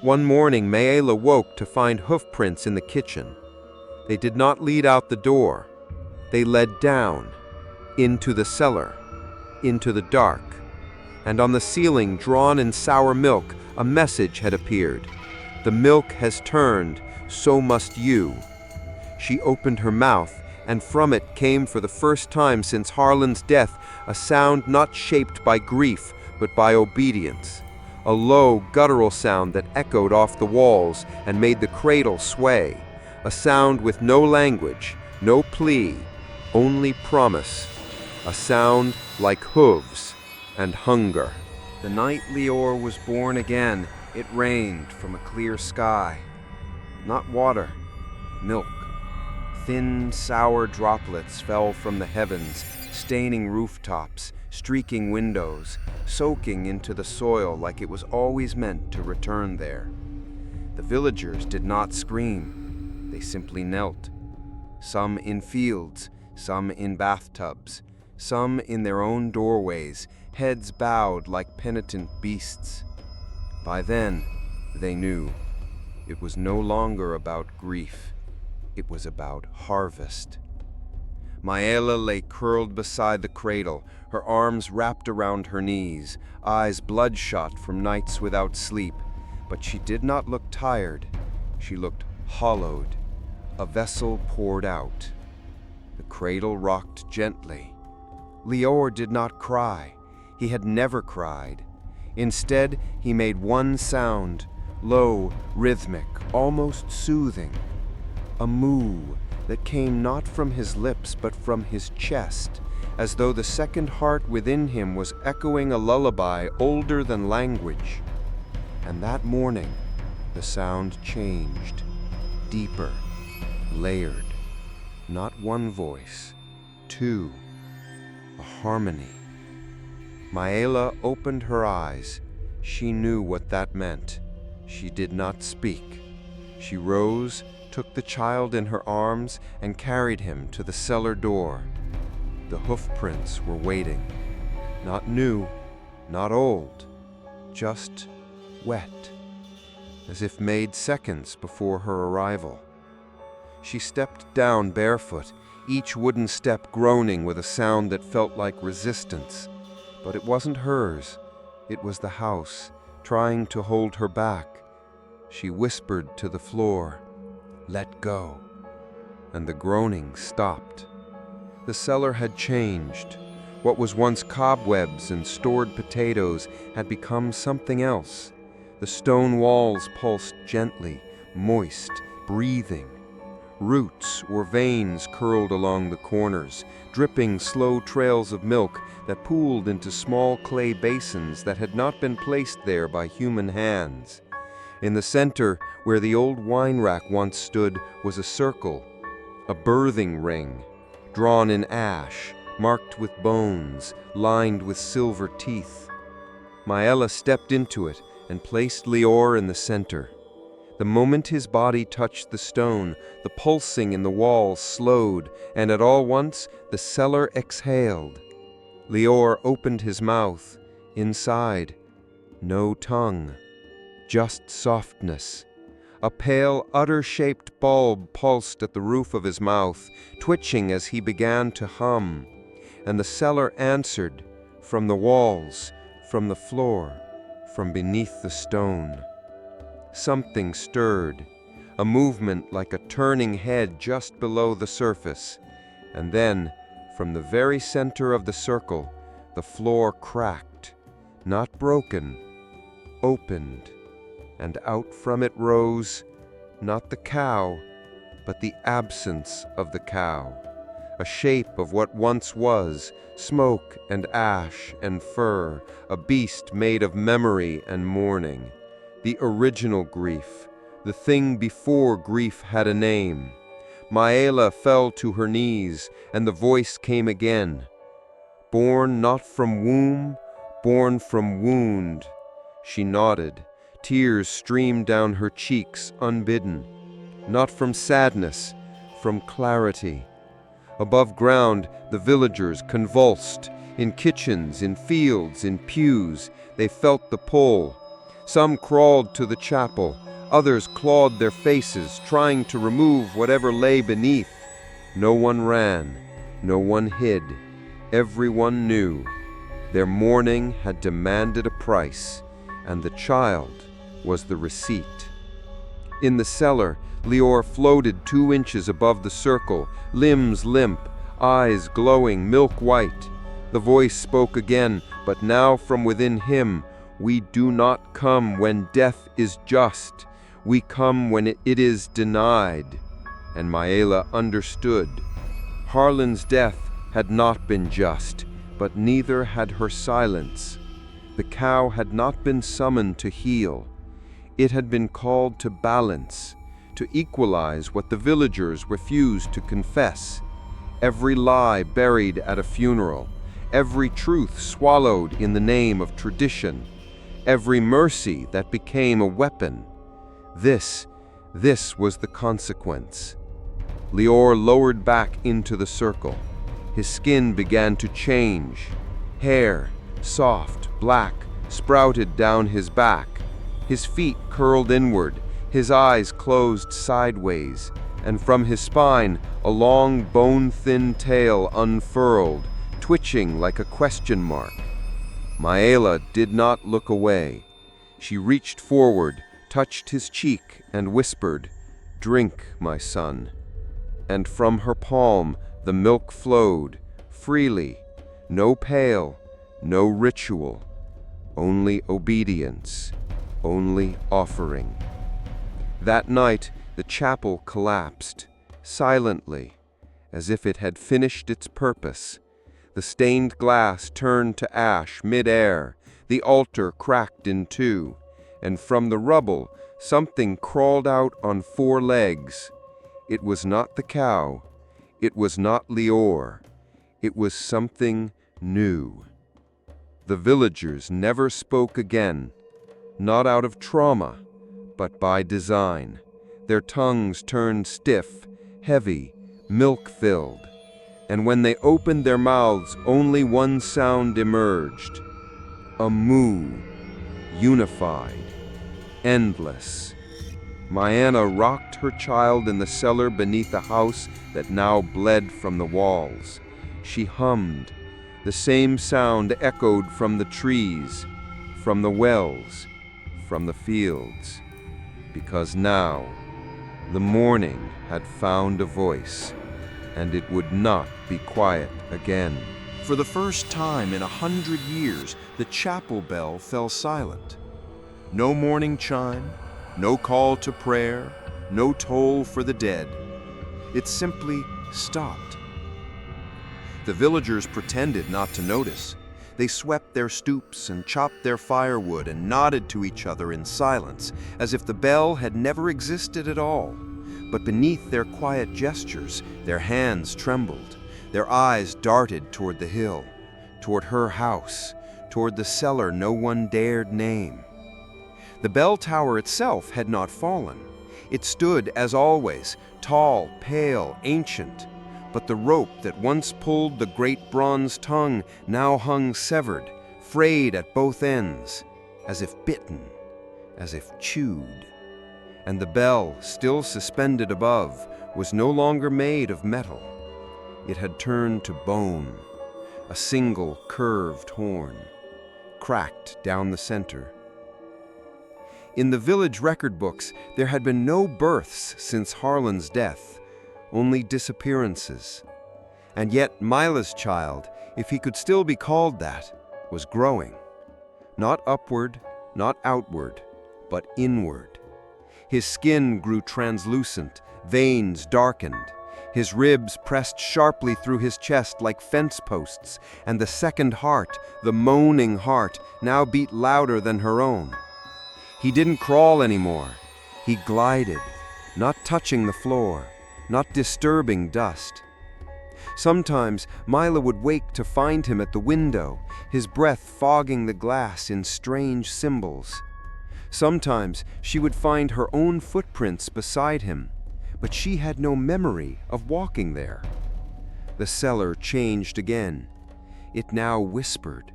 One morning Maela woke to find hoofprints in the kitchen. They did not lead out the door. They led down, into the cellar, into the dark. And on the ceiling, drawn in sour milk, a message had appeared. "The milk has turned, so must you." She opened her mouth, and from it came for the first time since Harlan's death a sound not shaped by grief, but by obedience. A low, guttural sound that echoed off the walls and made the cradle sway. A sound with no language, no plea, only promise. A sound like hooves and hunger. The night Leor was born again, it rained from a clear sky. Not water, milk. Thin, sour droplets fell from the heavens, staining rooftops, streaking windows, soaking into the soil like it was always meant to return there. The villagers did not scream. They simply knelt. Some in fields, some in bathtubs, some in their own doorways, heads bowed like penitent beasts. By then, they knew. It was no longer about grief. It was about harvest. Maela lay curled beside the cradle, her arms wrapped around her knees, eyes bloodshot from nights without sleep. But she did not look tired. She looked hollowed. A vessel poured out. The cradle rocked gently. Leor did not cry. He had never cried. Instead, he made one sound, low, rhythmic, almost soothing. A moo that came not from his lips but from his chest, as though the second heart within him was echoing a lullaby older than language. And that morning, the sound changed, deeper, layered. Not one voice, two, a harmony. Maela opened her eyes. She knew what that meant. She did not speak. She rose, took the child in her arms, and carried him to the cellar door. The hoofprints were waiting. Not new, not old, just wet, as if made seconds before her arrival. She stepped down barefoot, each wooden step groaning with a sound that felt like resistance. But it wasn't hers. It was the house, trying to hold her back. She whispered to the floor, "Let go." And the groaning stopped. The cellar had changed. What was once cobwebs and stored potatoes had become something else. The stone walls pulsed gently, moist, breathing. Roots or veins curled along the corners, dripping slow trails of milk that pooled into small clay basins that had not been placed there by human hands. In the center, where the old wine rack once stood, was a circle, a birthing ring, drawn in ash, marked with bones, lined with silver teeth. Maela stepped into it and placed Leor in the center. The moment his body touched the stone, the pulsing in the walls slowed, and at all once the cellar exhaled. Lior opened his mouth. Inside, no tongue, just softness. A pale, udder-shaped bulb pulsed at the roof of his mouth, twitching as he began to hum. And the cellar answered, from the walls, from the floor, from beneath the stone. Something stirred, a movement like a turning head just below the surface. And then, from the very center of the circle, the floor cracked, not broken, opened, and out from it rose, not the cow, but the absence of the cow, a shape of what once was, smoke and ash and fur, a beast made of memory and mourning. The original grief, the thing before grief had a name. Maëla fell to her knees, and the voice came again. Born not from womb, born from wound. She nodded. Tears streamed down her cheeks unbidden. Not from sadness, from clarity. Above ground, the villagers convulsed. In kitchens, in fields, in pews, they felt the pull. Some crawled to the chapel. Others clawed their faces, trying to remove whatever lay beneath. No one ran. No one hid. Everyone knew. Their mourning had demanded a price, and the child was the receipt. In the cellar, Lior floated 2 inches above the circle, limbs limp, eyes glowing milk white. The voice spoke again, but now from within him, we do not come when death is just. We come when it is denied. And Maëla understood. Harlan's death had not been just, but neither had her silence. The cow had not been summoned to heal. It had been called to balance, to equalize what the villagers refused to confess. Every lie buried at a funeral, every truth swallowed in the name of tradition, every mercy that became a weapon. This was the consequence. Lior lowered back into the circle. His skin began to change. Hair, soft, black, sprouted down his back. His feet curled inward, his eyes closed sideways, and from his spine a long bone-thin tail unfurled, twitching like a question mark. Maëla did not look away. She reached forward, touched his cheek, and whispered, "Drink, my son." And from her palm the milk flowed, freely, no pail, no ritual, only obedience, only offering. That night the chapel collapsed, silently, as if it had finished its purpose. The stained glass turned to ash mid-air, the altar cracked in two, and from the rubble something crawled out on 4 legs. It was not the cow, it was not Lior, it was something new. The villagers never spoke again, not out of trauma, but by design. Their tongues turned stiff, heavy, milk-filled, and when they opened their mouths, only one sound emerged: a moo, unified, endless. Maëla rocked her child in the cellar beneath a house that now bled from the walls. She hummed. The same sound echoed from the trees, from the wells, from the fields, because now the mourning had found a voice, and it would not be quiet again. For the first time in 100 years, the chapel bell fell silent. No morning chime, no call to prayer, no toll for the dead. It simply stopped. The villagers pretended not to notice. They swept their stoops and chopped their firewood and nodded to each other in silence, as if the bell had never existed at all. But beneath their quiet gestures, their hands trembled. Their eyes darted toward the hill, toward her house, toward the cellar no one dared name. The bell tower itself had not fallen. It stood, as always, tall, pale, ancient. But the rope that once pulled the great bronze tongue now hung severed, frayed at both ends, as if bitten, as if chewed. And the bell, still suspended above, was no longer made of metal. It had turned to bone, a single curved horn, cracked down the center. In the village record books, there had been no births since Harlan's death, only disappearances. And yet Mila's child, if he could still be called that, was growing. Not upward, not outward, but inward. His skin grew translucent, veins darkened. His ribs pressed sharply through his chest like fence posts, and the second heart, the moaning heart, now beat louder than her own. He didn't crawl anymore. He glided, not touching the floor, not disturbing dust. Sometimes Mila would wake to find him at the window, his breath fogging the glass in strange symbols. Sometimes she would find her own footprints beside him, but she had no memory of walking there. The cellar changed again. It now whispered,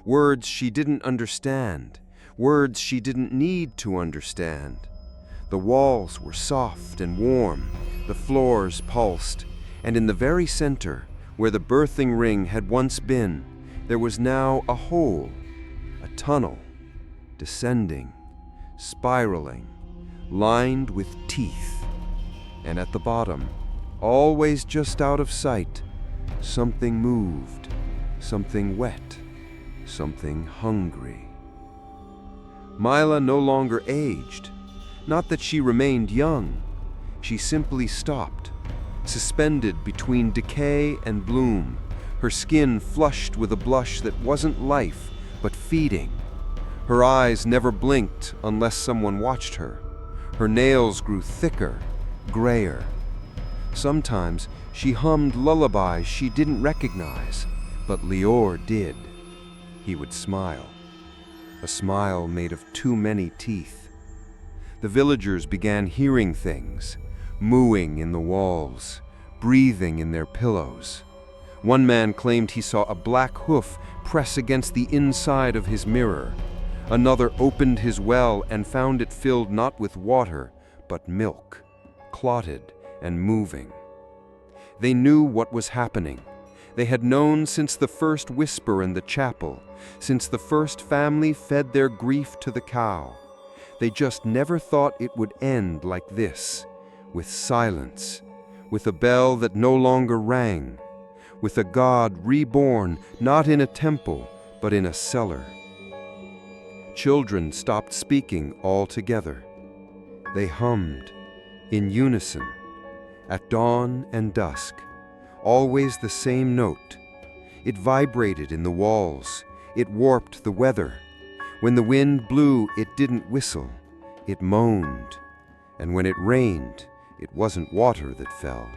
words she didn't understand, words she didn't need to understand. The walls were soft and warm, the floors pulsed, and in the very center, where the birthing ring had once been, there was now a hole, a tunnel, descending, spiraling, lined with teeth. And at the bottom, always just out of sight, something moved, something wet, something hungry. Mila no longer aged. Not that she remained young. She simply stopped, suspended between decay and bloom, her skin flushed with a blush that wasn't life, but feeding. Her eyes never blinked unless someone watched her. Her nails grew thicker, grayer. Sometimes she hummed lullabies she didn't recognize, but Lior did. He would smile. A smile made of too many teeth. The villagers began hearing things, mooing in the walls, breathing in their pillows. One man claimed he saw a black hoof press against the inside of his mirror. Another opened his well and found it filled not with water, but milk, clotted and moving. They knew what was happening. They had known since the first whisper in the chapel, since the first family fed their grief to the cow. They just never thought it would end like this, with silence, with a bell that no longer rang, with a God reborn not in a temple, but in a cellar. Children stopped speaking altogether. They hummed, in unison, at dawn and dusk, always the same note. It vibrated in the walls. It warped the weather. When the wind blew, it didn't whistle. It moaned. And when it rained, it wasn't water that fell.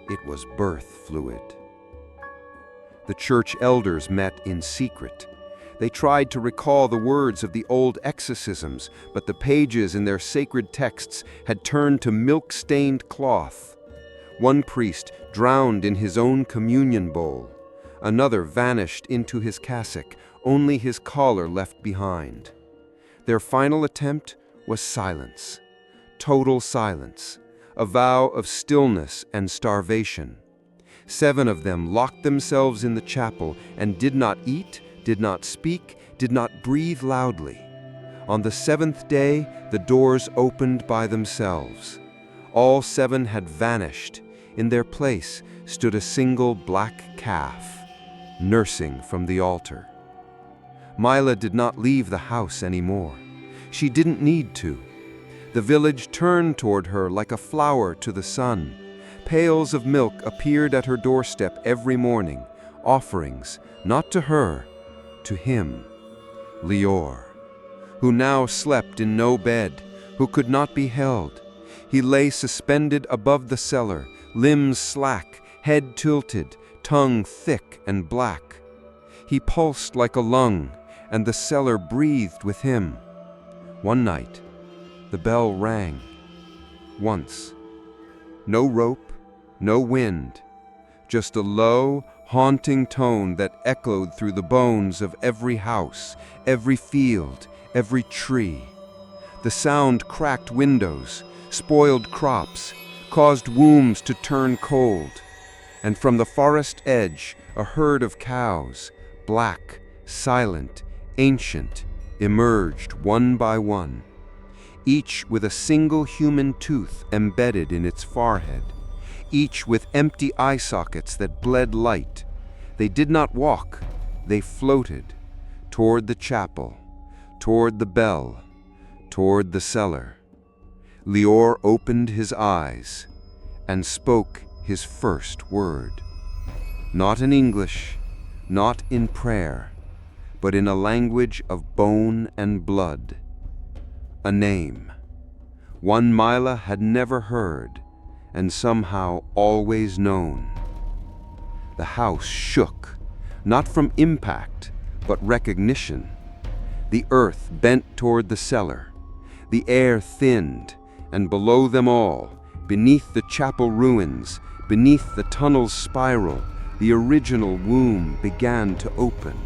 It was birth fluid. The church elders met in secret. They tried to recall the words of the old exorcisms, but the pages in their sacred texts had turned to milk-stained cloth. One priest drowned in his own communion bowl. Another vanished into his cassock, only his collar left behind. Their final attempt was silence, total silence, a vow of stillness and starvation. 7 of them locked themselves in the chapel and did not eat, did not speak, did not breathe loudly. On the 7th day, the doors opened by themselves. All 7 had vanished. In their place stood a single black calf, nursing from the altar. Mila did not leave the house anymore. She didn't need to. The village turned toward her like a flower to the sun. Pails of milk appeared at her doorstep every morning, offerings, not to her, to him, Lior, who now slept in no bed, who could not be held. He lay suspended above the cellar, limbs slack, head tilted, tongue thick and black. He pulsed like a lung, and the cellar breathed with him. One night, the bell rang. Once. No rope, no wind, just a low, haunting tone that echoed through the bones of every house, every field, every tree. The sound cracked windows, spoiled crops, caused wombs to turn cold. And from the forest edge, a herd of cows, black, silent, ancient, emerged one by one, each with a single human tooth embedded in its forehead, each with empty eye sockets that bled light. They did not walk, they floated, toward the chapel, toward the bell, toward the cellar. Lior opened his eyes and spoke his first word. Not in English, not in prayer, but in a language of bone and blood. A name, one Mila had never heard, and somehow always known. The house shook, not from impact, but recognition. The earth bent toward the cellar. The air thinned, and below them all, beneath the chapel ruins, beneath the tunnel's spiral, the original womb began to open,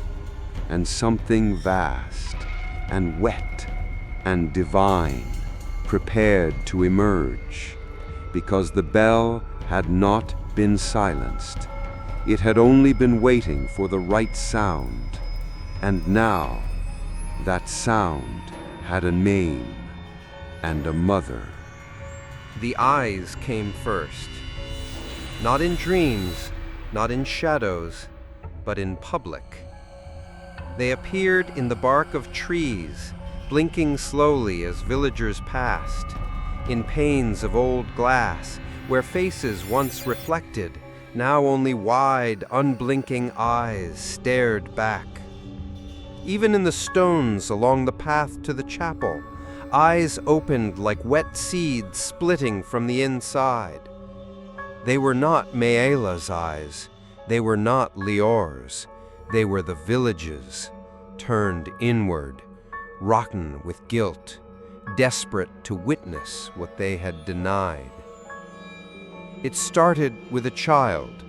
and something vast and wet and divine prepared to emerge, because the bell had not been silenced. It had only been waiting for the right sound, and now that sound had a name and a mother. The eyes came first, not in dreams, not in shadows, but in public. They appeared in the bark of trees, blinking slowly as villagers passed, in panes of old glass, where faces once reflected, now only wide, unblinking eyes stared back. Even in the stones along the path to the chapel, eyes opened like wet seeds splitting from the inside. They were not Maela's eyes, they were not Lior's, they were the village's, turned inward, rotten with guilt, desperate to witness what they had denied. It started with a child,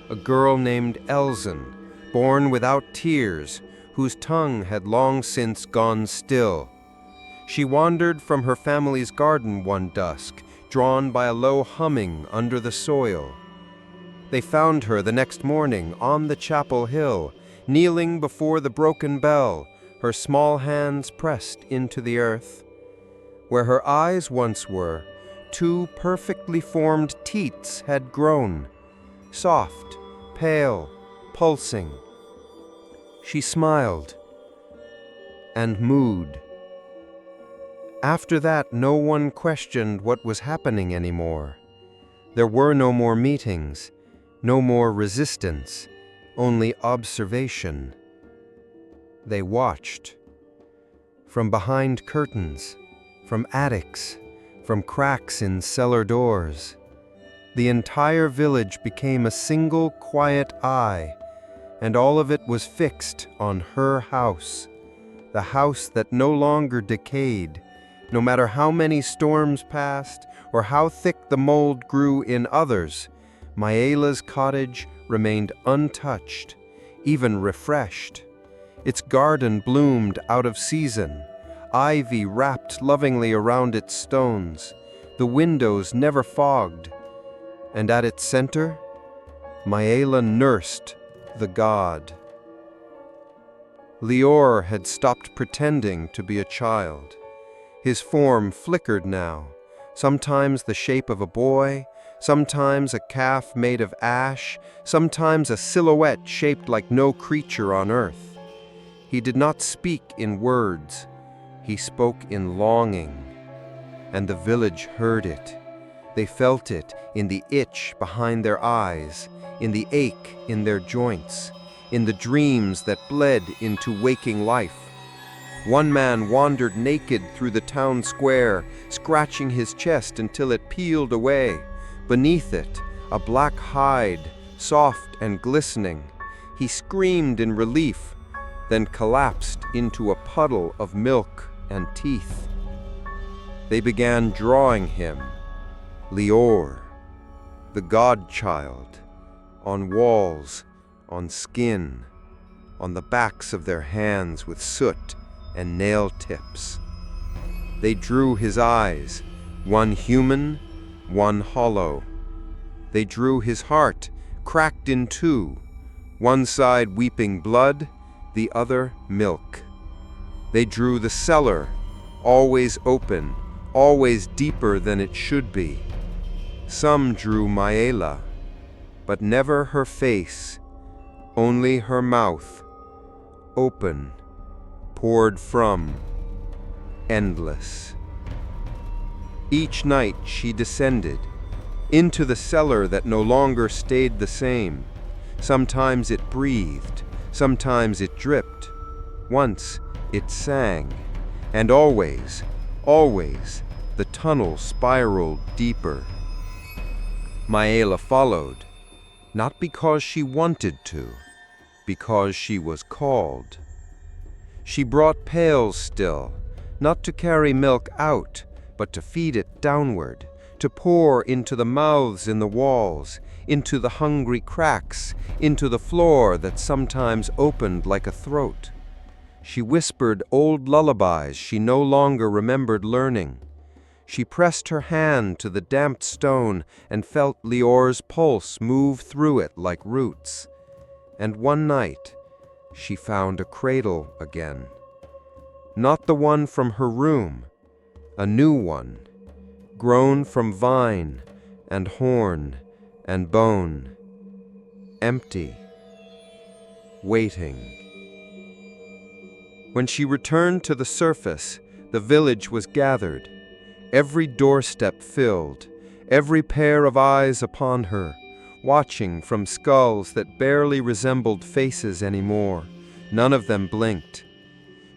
a girl named Elzen, born without tears, whose tongue had long since gone still. She wandered from her family's garden one dusk, drawn by a low humming under the soil. They found her the next morning on the chapel hill, kneeling before the broken bell, her small hands pressed into the earth. Where her eyes once were, two perfectly formed teats had grown, soft, pale, pulsing. She smiled and mooed. After that, no one questioned what was happening anymore. There were no more meetings, no more resistance, only observation. They watched. From behind curtains, from attics, from cracks in cellar doors. The entire village became a single quiet eye, and all of it was fixed on her house, the house that no longer decayed, no matter how many storms passed or how thick the mold grew in others. Maela's cottage remained untouched, even refreshed. Its garden bloomed out of season, ivy wrapped lovingly around its stones, the windows never fogged, and at its center, Maela nursed the god. Lior had stopped pretending to be a child. His form flickered now, sometimes the shape of a boy, sometimes a calf made of ash, sometimes a silhouette shaped like no creature on earth. He did not speak in words, he spoke in longing, and the village heard it. They felt it in the itch behind their eyes, in the ache in their joints, in the dreams that bled into waking life. One man wandered naked through the town square, scratching his chest until it peeled away. Beneath it, a black hide, soft and glistening. He screamed in relief, then collapsed into a puddle of milk and teeth. They began drawing him, Lior, the godchild, on walls, on skin, on the backs of their hands with soot and nail tips. They drew his eyes, one human, one hollow. They drew his heart, cracked in two, one side weeping blood, the other milk. They drew the cellar, always open, always deeper than it should be. Some drew Maela, but never her face, only her mouth, open, poured from, endless. Each night she descended into the cellar that no longer stayed the same. Sometimes it breathed, sometimes it dripped. Once it sang, and always, always, the tunnel spiraled deeper. Maela followed, not because she wanted to, because she was called. She brought pails still, not to carry milk out, but to feed it downward, to pour into the mouths in the walls, into the hungry cracks, into the floor that sometimes opened like a throat. She whispered old lullabies she no longer remembered learning. She pressed her hand to the damped stone and felt Lior's pulse move through it like roots. And one night, she found a cradle again. Not the one from her room, a new one, grown from vine and horn and bone, empty, waiting. When she returned to the surface, the village was gathered, every doorstep filled, every pair of eyes upon her, watching from skulls that barely resembled faces anymore. None of them blinked.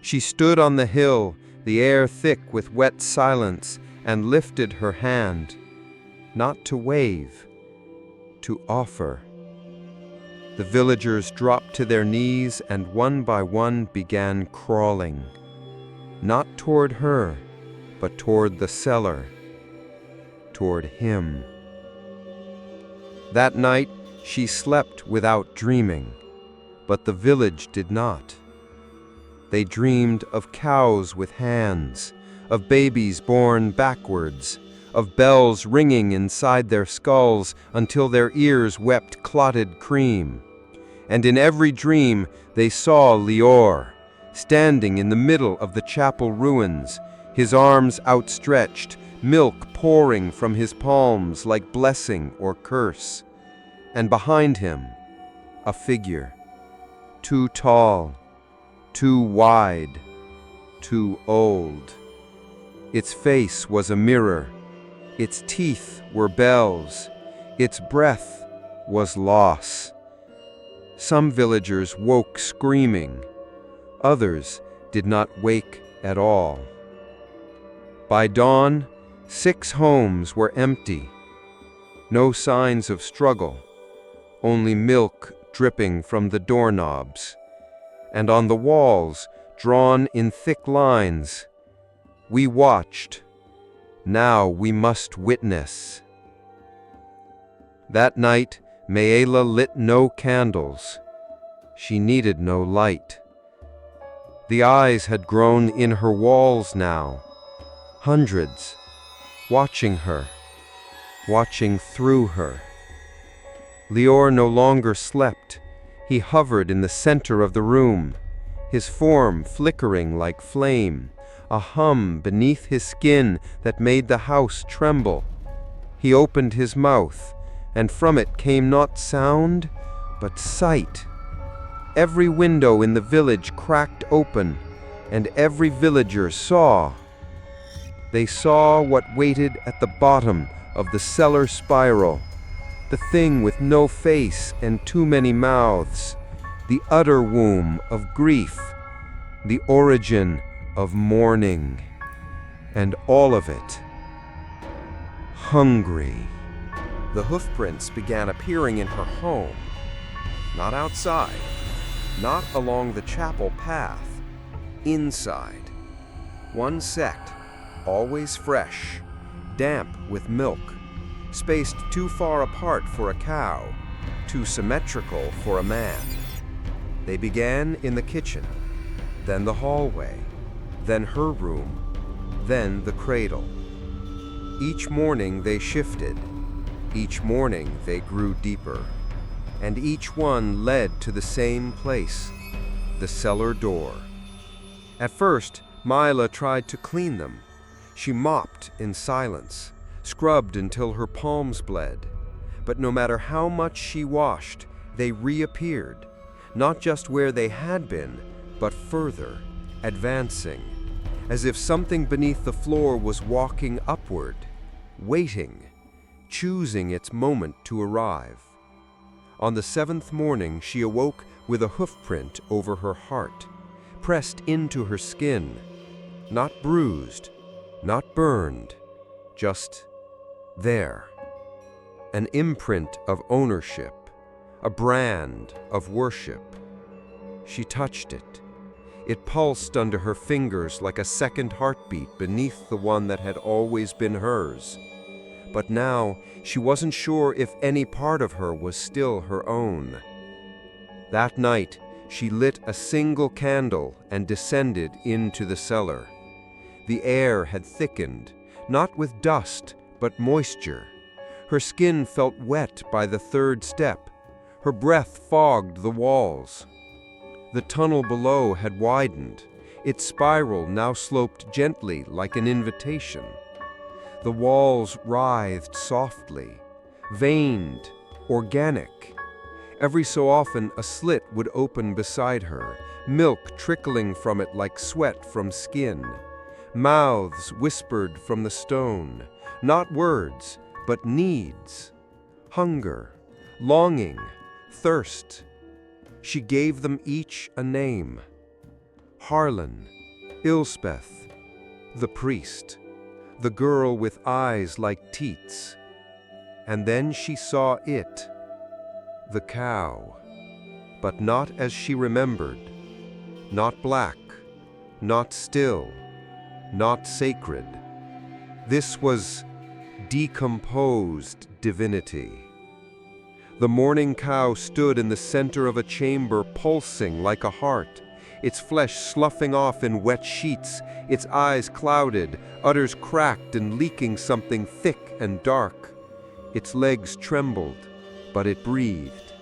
She stood on the hill, the air thick with wet silence, and lifted her hand, not to wave, to offer. The villagers dropped to their knees and one by one began crawling, not toward her, but toward the cellar, toward him. That night she slept without dreaming, but the village did not. They dreamed of cows with hands, of babies born backwards, of bells ringing inside their skulls until their ears wept clotted cream. And in every dream they saw Lior, standing in the middle of the chapel ruins, his arms outstretched, milk pouring from his palms like blessing or curse. And behind him, a figure, too tall, too wide, too old. Its face was a mirror, its teeth were bells, its breath was loss. Some villagers woke screaming, others did not wake at all. By dawn, 6 homes were empty, no signs of struggle, only milk dripping from the doorknobs, and on the walls, drawn in thick lines, we watched, now we must witness. That night, Maela lit no candles. She needed no light. The eyes had grown in her walls now, hundreds, watching her, watching through her. Lior no longer slept. He hovered in the center of the room, his form flickering like flame, a hum beneath his skin that made the house tremble. He opened his mouth, and from it came not sound, but sight. Every window in the village cracked open, and every villager saw. They saw what waited at the bottom of the cellar spiral, the thing with no face and too many mouths, the utter womb of grief, the origin of mourning, and all of it hungry. The hoofprints began appearing in her home, not outside, not along the chapel path, inside. One sect, always fresh, damp with milk, spaced too far apart for a cow, too symmetrical for a man. They began in the kitchen, then the hallway, then her room, then the cradle. Each morning they shifted, each morning they grew deeper, and each one led to the same place, the cellar door. At first, Mila tried to clean them. She mopped in silence, scrubbed until her palms bled. But no matter how much she washed, they reappeared, not just where they had been, but further, advancing, as if something beneath the floor was walking upward, waiting, choosing its moment to arrive. On the 7th morning, she awoke with a hoofprint over her heart, pressed into her skin, not bruised, not burned, just there. An imprint of ownership, a brand of worship. She touched it. It pulsed under her fingers like a second heartbeat beneath the one that had always been hers. But now she wasn't sure if any part of her was still her own. That night, she lit a single candle and descended into the cellar. The air had thickened, not with dust, but moisture. Her skin felt wet by the 3rd step. Her breath fogged the walls. The tunnel below had widened. Its spiral now sloped gently like an invitation. The walls writhed softly, veined, organic. Every so often, a slit would open beside her, milk trickling from it like sweat from skin. Mouths whispered from the stone, not words, but needs. Hunger, longing, thirst. She gave them each a name. Harlan, Ilspeth, the priest, the girl with eyes like teats. And then she saw it, the cow, but not as she remembered, not black, not still, not sacred. This was decomposed divinity. The mourning cow stood in the center of a chamber, pulsing like a heart, its flesh sloughing off in wet sheets, its eyes clouded, udders cracked and leaking something thick and dark. Its legs trembled, but it breathed,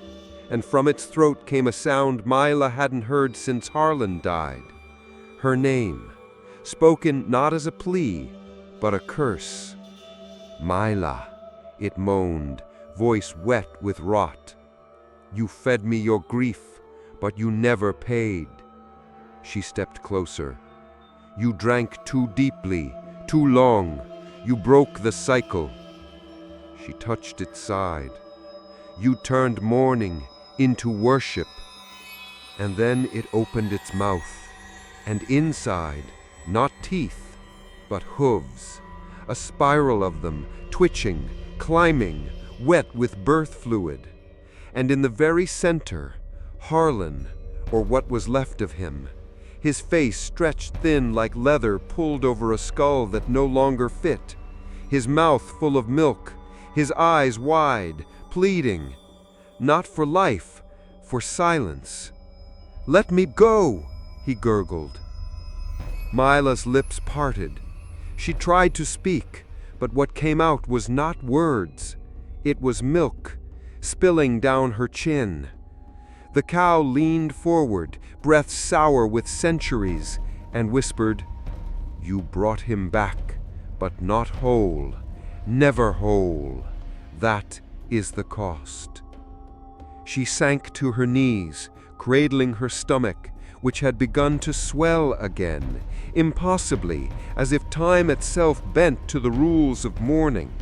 and from its throat came a sound Mila hadn't heard since Harlan died. Her name, spoken not as a plea, but a curse. Mila, it moaned, voice wet with rot. You fed me your grief, but you never paid. She stepped closer. You drank too deeply, too long. You broke the cycle. She touched its side. You turned mourning into worship. And then it opened its mouth, and inside, not teeth, but hooves, a spiral of them, twitching, climbing, wet with birth fluid. And in the very center, Harlan, or what was left of him, his face stretched thin like leather pulled over a skull that no longer fit, his mouth full of milk, his eyes wide, pleading, not for life, for silence. Let me go, he gurgled. Mila's lips parted. She tried to speak, but what came out was not words. It was milk, spilling down her chin. The cow leaned forward, breath sour with centuries, and whispered, You brought him back, but not whole, never whole. That is the cost. She sank to her knees, cradling her stomach, which had begun to swell again, impossibly, as if time itself bent to the rules of mourning.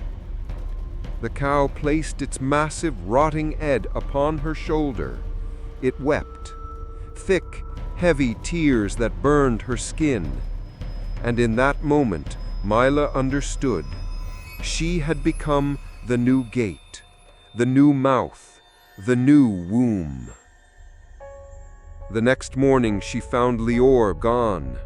The cow placed its massive, rotting head upon her shoulder. It wept, thick, heavy tears that burned her skin. And in that moment, Mila understood. She had become the new gate, the new mouth, the new womb. The next morning she found Lior gone,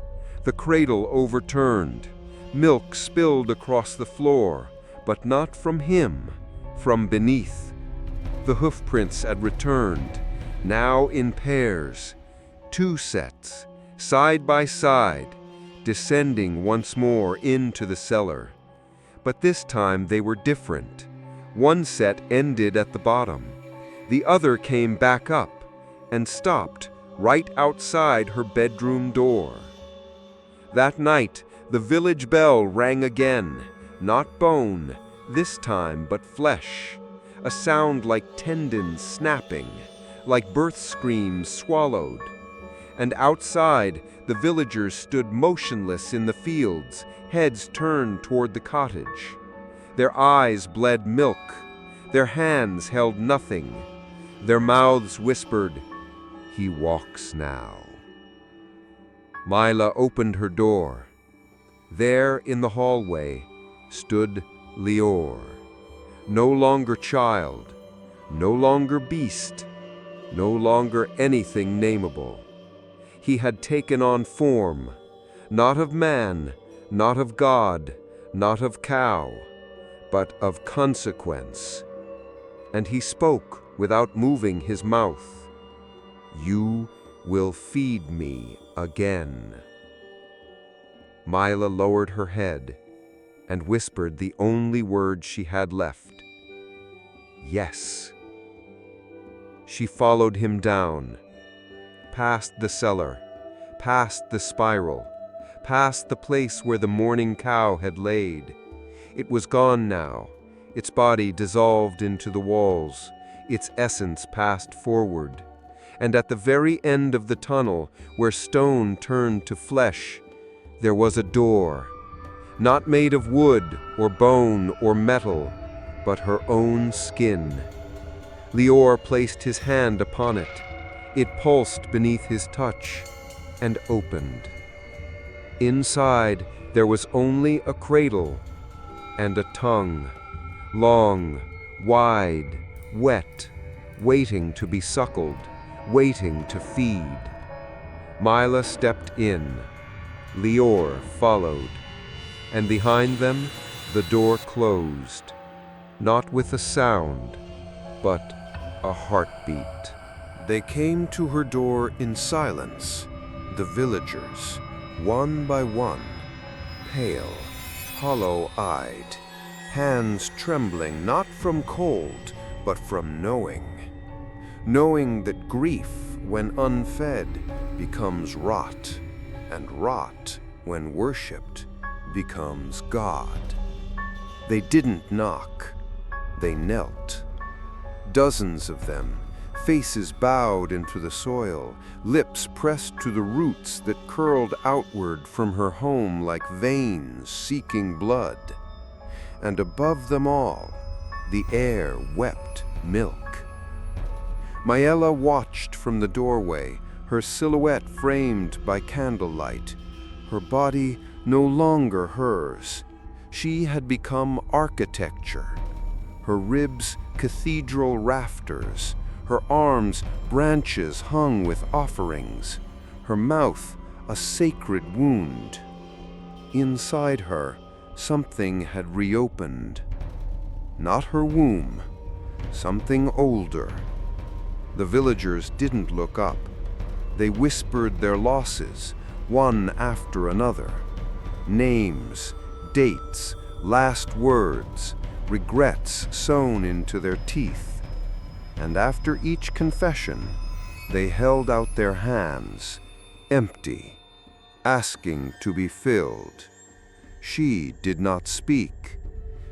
the cradle overturned, Milk spilled across the floor, but not from him, from beneath. The hoofprints had returned, now in pairs, 2 sets, side by side, descending once more into the cellar. But this time they were different. One set ended at the bottom. The other came back up and stopped right outside her bedroom door. That night, the village bell rang again, not bone, this time, but flesh, a sound like tendons snapping, like birth screams swallowed. And outside, the villagers stood motionless in the fields, heads turned toward the cottage. Their eyes bled milk, their hands held nothing, their mouths whispered, "He walks now." Mila opened her door. There in the hallway stood Lior, no longer child, no longer beast, no longer anything nameable. He had taken on form, not of man, not of God, not of cow, but of consequence. And he spoke without moving his mouth. "You will feed me again." Mila lowered her head and whispered the only word she had left. "Yes." She followed him down, past the cellar, past the spiral, past the place where the mourning cow had laid. It was gone now, its body dissolved into the walls, its essence passed forward. And at the very end of the tunnel, where stone turned to flesh, there was a door, not made of wood or bone or metal, but her own skin. Lior placed his hand upon it. It pulsed beneath his touch and opened. Inside, there was only a cradle and a tongue, long, wide, wet, waiting to be suckled, waiting to feed. Mila stepped in. Lior followed, and behind them the door closed, not with a sound, but a heartbeat. They came to her door in silence, the villagers, one by one, pale, hollow-eyed, hands trembling not from cold, but from knowing. Knowing that grief, when unfed, becomes rot, and rot, when worshipped, becomes God. They didn't knock, they knelt. Dozens of them, faces bowed into the soil, lips pressed to the roots that curled outward from her home like veins seeking blood. And above them all, the air wept milk. Miela watched from the doorway, her silhouette framed by candlelight, her body no longer hers. She had become architecture, her ribs cathedral rafters, her arms branches hung with offerings, her mouth a sacred wound. Inside her, something had reopened. Not her womb, something older. The villagers didn't look up. They whispered their losses, one after another. Names, dates, last words, regrets sewn into their teeth. And after each confession, they held out their hands, empty, asking to be filled. She did not speak.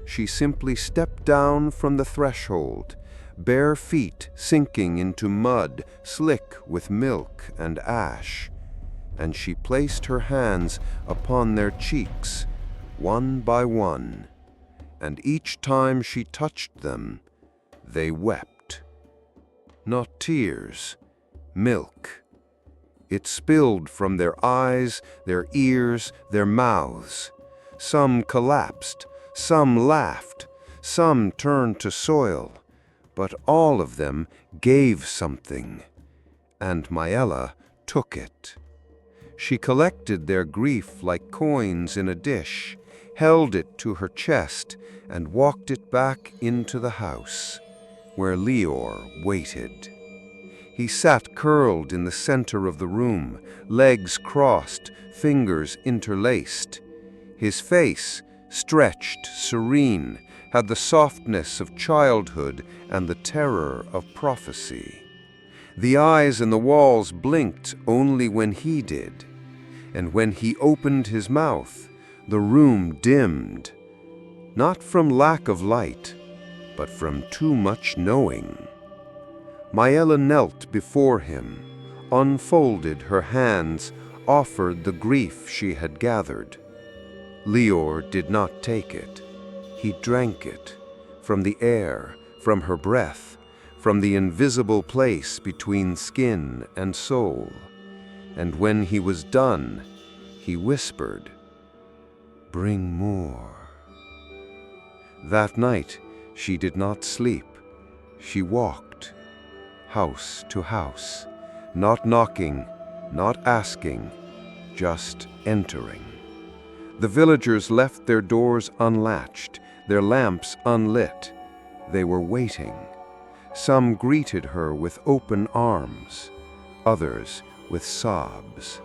She simply stepped down from the threshold, bare feet sinking into mud slick with milk and ash, and she placed her hands upon their cheeks, one by one, and each time she touched them, they wept. Not tears, milk. It spilled from their eyes, their ears, their mouths. Some collapsed, some laughed, some turned to soil, but all of them gave something, and Miela took it. She collected their grief like coins in a dish, held it to her chest, and walked it back into the house, where Leor waited. He sat curled in the center of the room, legs crossed, fingers interlaced. His face, stretched, serene, had the softness of childhood and the terror of prophecy. The eyes in the walls blinked only when he did, and when he opened his mouth, the room dimmed, not from lack of light, but from too much knowing. Maëlla knelt before him, unfolded her hands, offered the grief she had gathered. Leor did not take it. He drank it, from the air, from her breath, from the invisible place between skin and soul. And when he was done, he whispered, "Bring more." That night, she did not sleep. She walked, house to house, not knocking, not asking, just entering. The villagers left their doors unlatched, their lamps unlit. They were waiting. Some greeted her with open arms, others with sobs.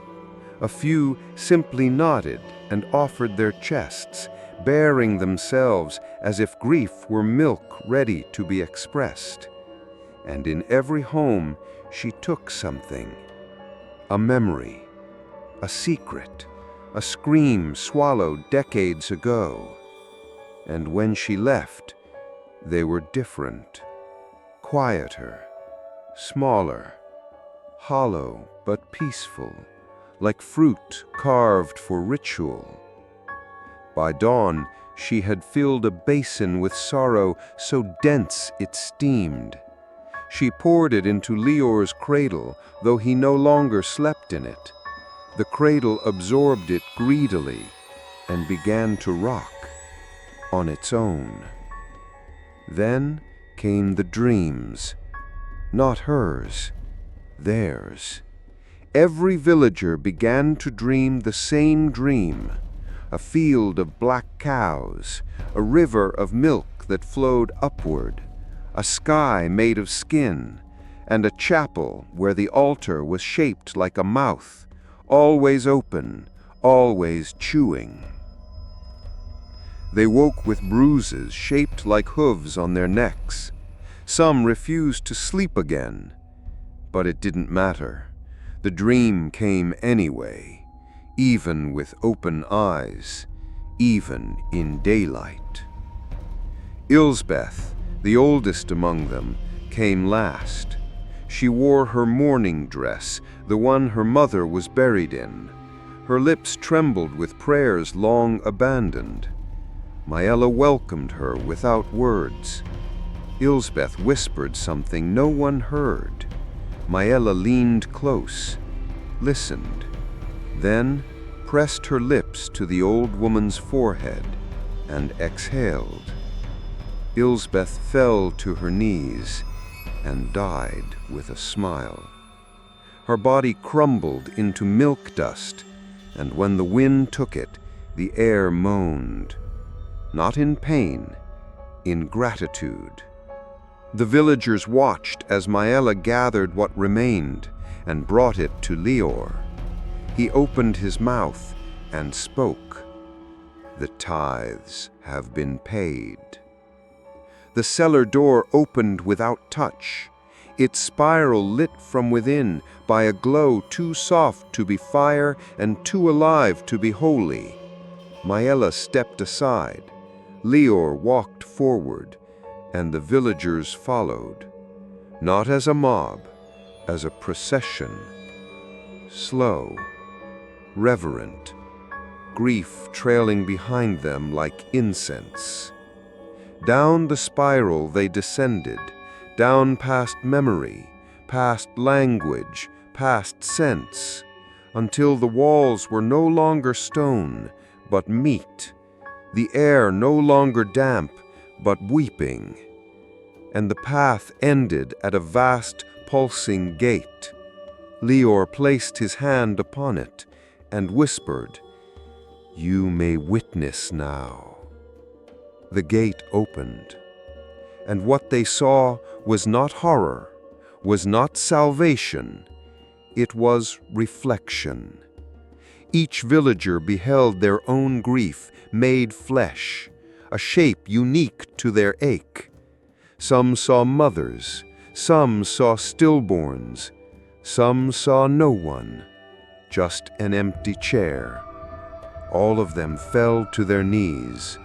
A few simply nodded and offered their chests, baring themselves as if grief were milk ready to be expressed. And in every home she took something, a memory, a secret, a scream swallowed decades ago. And when she left, they were different, quieter, smaller, hollow but peaceful, like fruit carved for ritual. By dawn, she had filled a basin with sorrow so dense it steamed. She poured it into Leor's cradle, though he no longer slept in it. The cradle absorbed it greedily and began to rock on its own. Then came the dreams, not hers, theirs. Every villager began to dream the same dream, a field of black cows, a river of milk that flowed upward, a sky made of skin, and a chapel where the altar was shaped like a mouth, always open, always chewing. They woke with bruises shaped like hooves on their necks. Some refused to sleep again, but it didn't matter. The dream came anyway, even with open eyes, even in daylight. Ilsbeth, the oldest among them, came last. She wore her mourning dress, the one her mother was buried in. Her lips trembled with prayers long abandoned. Maëlla welcomed her without words. Ilsbeth whispered something no one heard. Maëlla leaned close, listened, then pressed her lips to the old woman's forehead and exhaled. Ilsbeth fell to her knees and died with a smile. Her body crumbled into milk dust, and when the wind took it, the air moaned, not in pain, in gratitude. The villagers watched as Maëlla gathered what remained and brought it to Leor. He opened his mouth and spoke. "The tithes have been paid." The cellar door opened without touch, its spiral lit from within by a glow too soft to be fire and too alive to be holy. Maëlla stepped aside. Leor walked forward, and the villagers followed, not as a mob, as a procession, slow, reverent, grief trailing behind them like incense. Down the spiral they descended, down past memory, past language, past sense, until the walls were no longer stone, but meat, the air no longer damp, but weeping, and the path ended at a vast, pulsing gate. Leor placed his hand upon it and whispered, You may witness now." The gate opened, and what they saw was not horror, was not salvation, it was reflection. Each villager beheld their own grief made flesh, a shape unique to their ache. Some saw mothers, some saw stillborns, some saw no one, just an empty chair. All of them fell to their knees,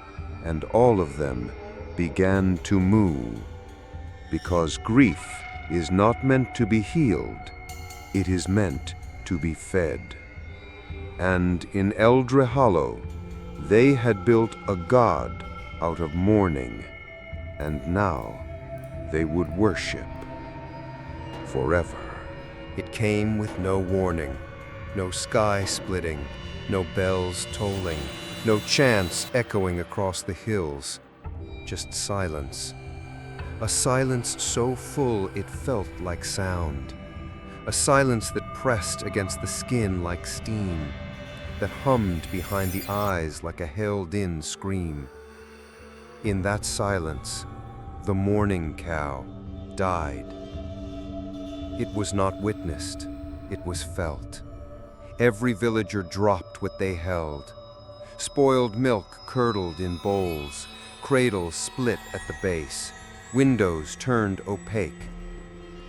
and all of them began to moo, because grief is not meant to be healed, it is meant to be fed. And in Eldre Hollow, they had built a god out of mourning, and now they would worship forever. It came with no warning, no sky splitting, no bells tolling, no chants echoing across the hills, just silence. A silence so full it felt like sound. A silence that pressed against the skin like steam, that hummed behind the eyes like a held-in scream. In that silence, the mourning cow died. It was not witnessed, it was felt. Every villager dropped what they held. Spoiled milk curdled in bowls, cradles split at the base, windows turned opaque.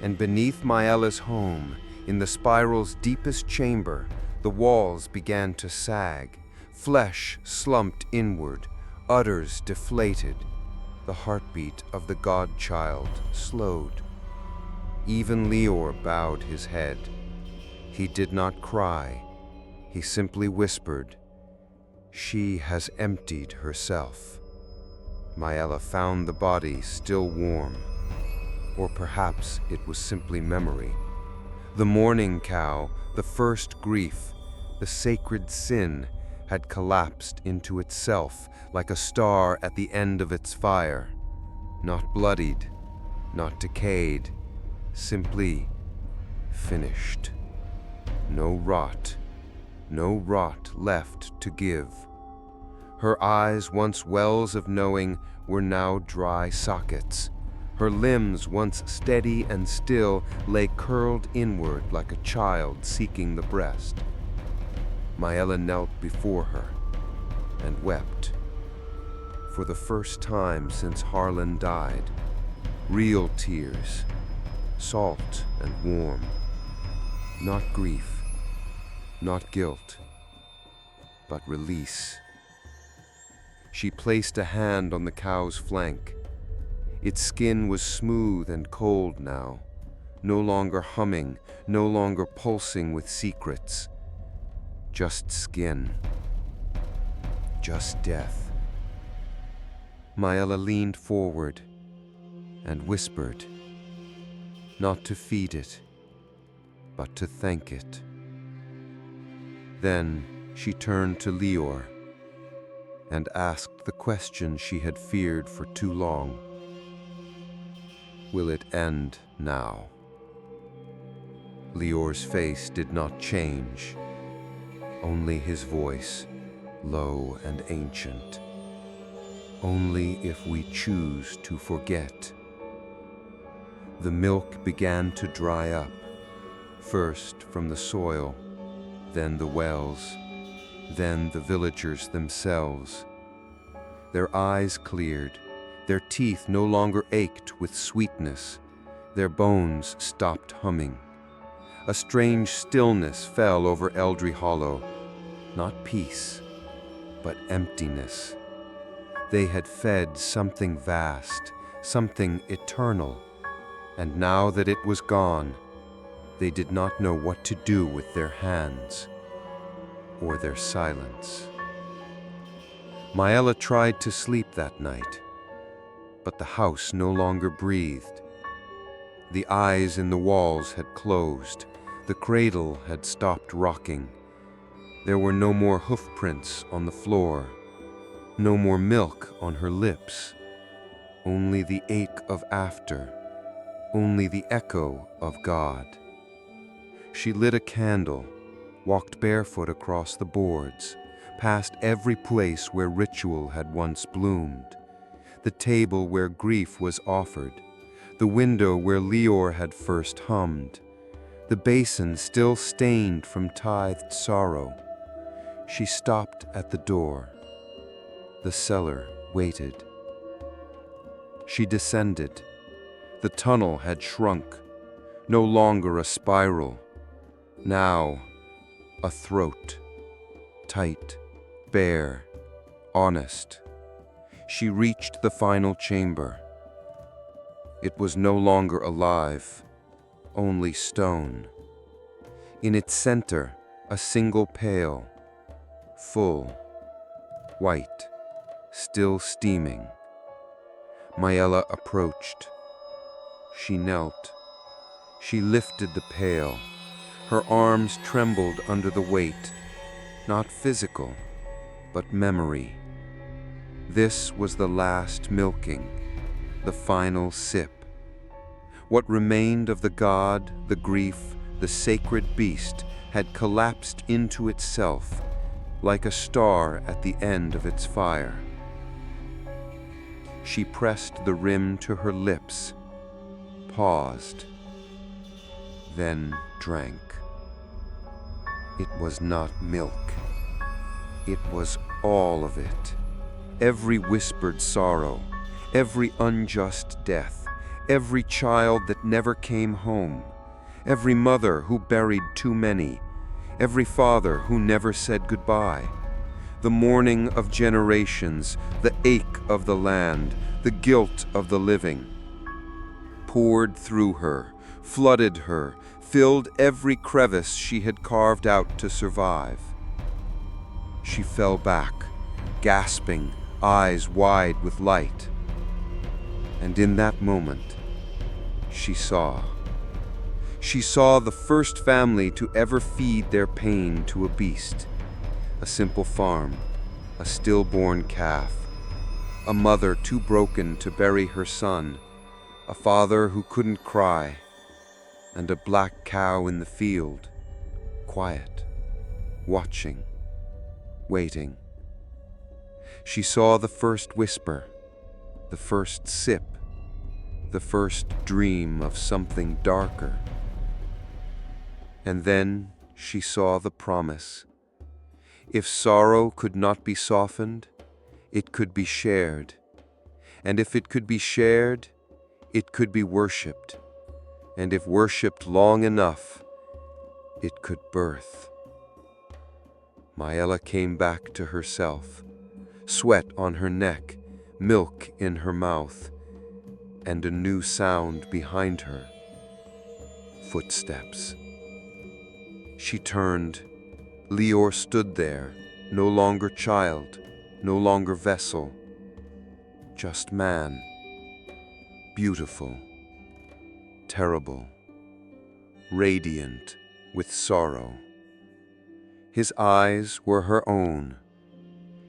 And beneath Maella's home, in the spiral's deepest chamber, the walls began to sag, flesh slumped inward, udders deflated. The heartbeat of the godchild slowed. Even Leor bowed his head. He did not cry. He simply whispered, "She has emptied herself." Maella found the body still warm. Or perhaps it was simply memory. The mourning cow, the first grief, the sacred sin, had collapsed into itself like a star at the end of its fire. Not bloodied, not decayed, simply finished. No rot left to give. Her eyes, once wells of knowing, were now dry sockets. Her limbs, once steady and still, lay curled inward like a child seeking the breast. Maella knelt before her and wept. For the first time since Harlan died, real tears, salt and warm. Not grief, not guilt, but release. She placed a hand on the cow's flank. Its skin was smooth and cold now, no longer humming, no longer pulsing with secrets. Just skin. Just death. Maella leaned forward and whispered, not to feed it, but to thank it. Then she turned to Leor and asked the question she had feared for too long. Will it end now? Leor's face did not change, only his voice, low and ancient. Only if we choose to forget. The milk began to dry up, first from the soil, then the wells, then the villagers themselves. Their eyes cleared, their teeth no longer ached with sweetness, their bones stopped humming. A strange stillness fell over Eldre Hollow, not peace, but emptiness. They had fed something vast, something eternal, and now that it was gone, they did not know what to do with their hands or their silence. Maella tried to sleep that night, but the house no longer breathed. The eyes in the walls had closed, the cradle had stopped rocking. There were no more hoof prints on the floor, no more milk on her lips, only the ache of after, only the echo of God. She lit a candle, walked barefoot across the boards, past every place where ritual had once bloomed, the table where grief was offered, the window where Leor had first hummed, the basin still stained from tithed sorrow. She stopped at the door. The cellar waited. She descended. The tunnel had shrunk, no longer a spiral, now a throat, tight, bare, honest. She reached the final chamber. It was no longer alive, only stone. In its center, a single pail, full, white, still steaming. Maella approached. She knelt. She lifted the pail. Her arms trembled under the weight, not physical, but memory. This was the last milking, the final sip. What remained of the god, the grief, the sacred beast had collapsed into itself, like a star at the end of its fire. She pressed the rim to her lips, paused, then drank. It was not milk. It was all of it. Every whispered sorrow, every unjust death, every child that never came home, every mother who buried too many, every father who never said goodbye. The mourning of generations, the ache of the land, the guilt of the living, poured through her, flooded her, filled every crevice she had carved out to survive. She fell back, gasping, eyes wide with light. And in that moment, she saw. She saw the first family to ever feed their pain to a beast. A simple farm, a stillborn calf, a mother too broken to bury her son, a father who couldn't cry, and a black cow in the field, quiet, watching, waiting. She saw the first whisper, the first sip, the first dream of something darker. And then she saw the promise. If sorrow could not be softened, it could be shared. And if it could be shared, it could be worshipped. And if worshipped long enough, it could birth. Maella came back to herself, sweat on her neck, milk in her mouth, and a new sound behind her. Footsteps. She turned. Leor stood there, no longer child, no longer vessel, just man. Beautiful, terrible, radiant with sorrow. His eyes were her own.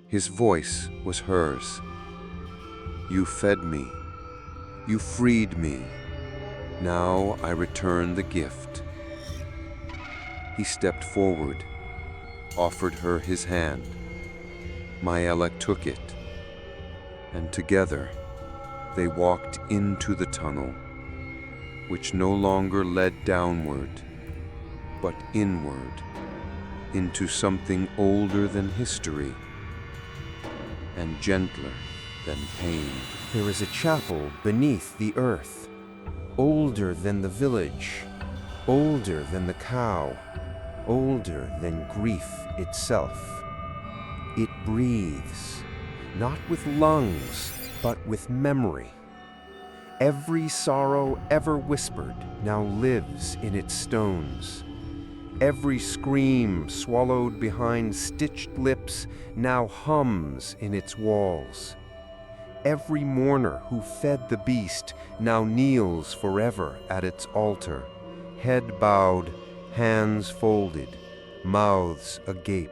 His voice was hers. You fed me. You freed me. Now I return the gift. He stepped forward, offered her his hand. Maella took it, and together they walked into the tunnel, which no longer led downward, but inward, into something older than history and gentler than pain. There is a chapel beneath the earth, older than the village, older than the cow, older than grief itself. It breathes, not with lungs, but with memory. Every sorrow ever whispered now lives in its stones. Every scream swallowed behind stitched lips now hums in its walls. Every mourner who fed the beast now kneels forever at its altar, head bowed, hands folded, mouths agape.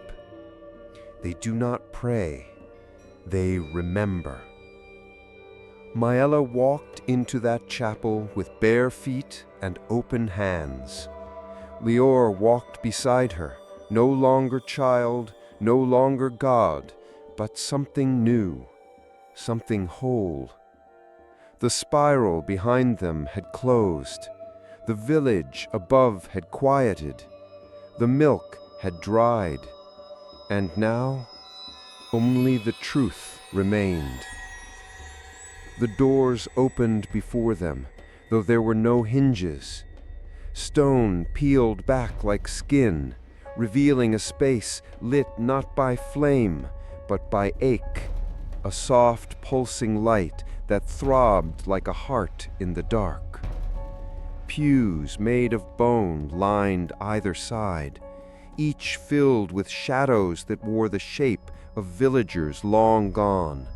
They do not pray, they remember. Maella walked into that chapel with bare feet and open hands. Leor walked beside her, no longer child, no longer God, but something new, something whole. The spiral behind them had closed. The village above had quieted. The milk had dried. And now, only the truth remained. The doors opened before them, though there were no hinges. Stone peeled back like skin, revealing a space lit not by flame, but by ache, a soft pulsing light that throbbed like a heart in the dark. Pews made of bone lined either side, each filled with shadows that wore the shape of villagers long gone.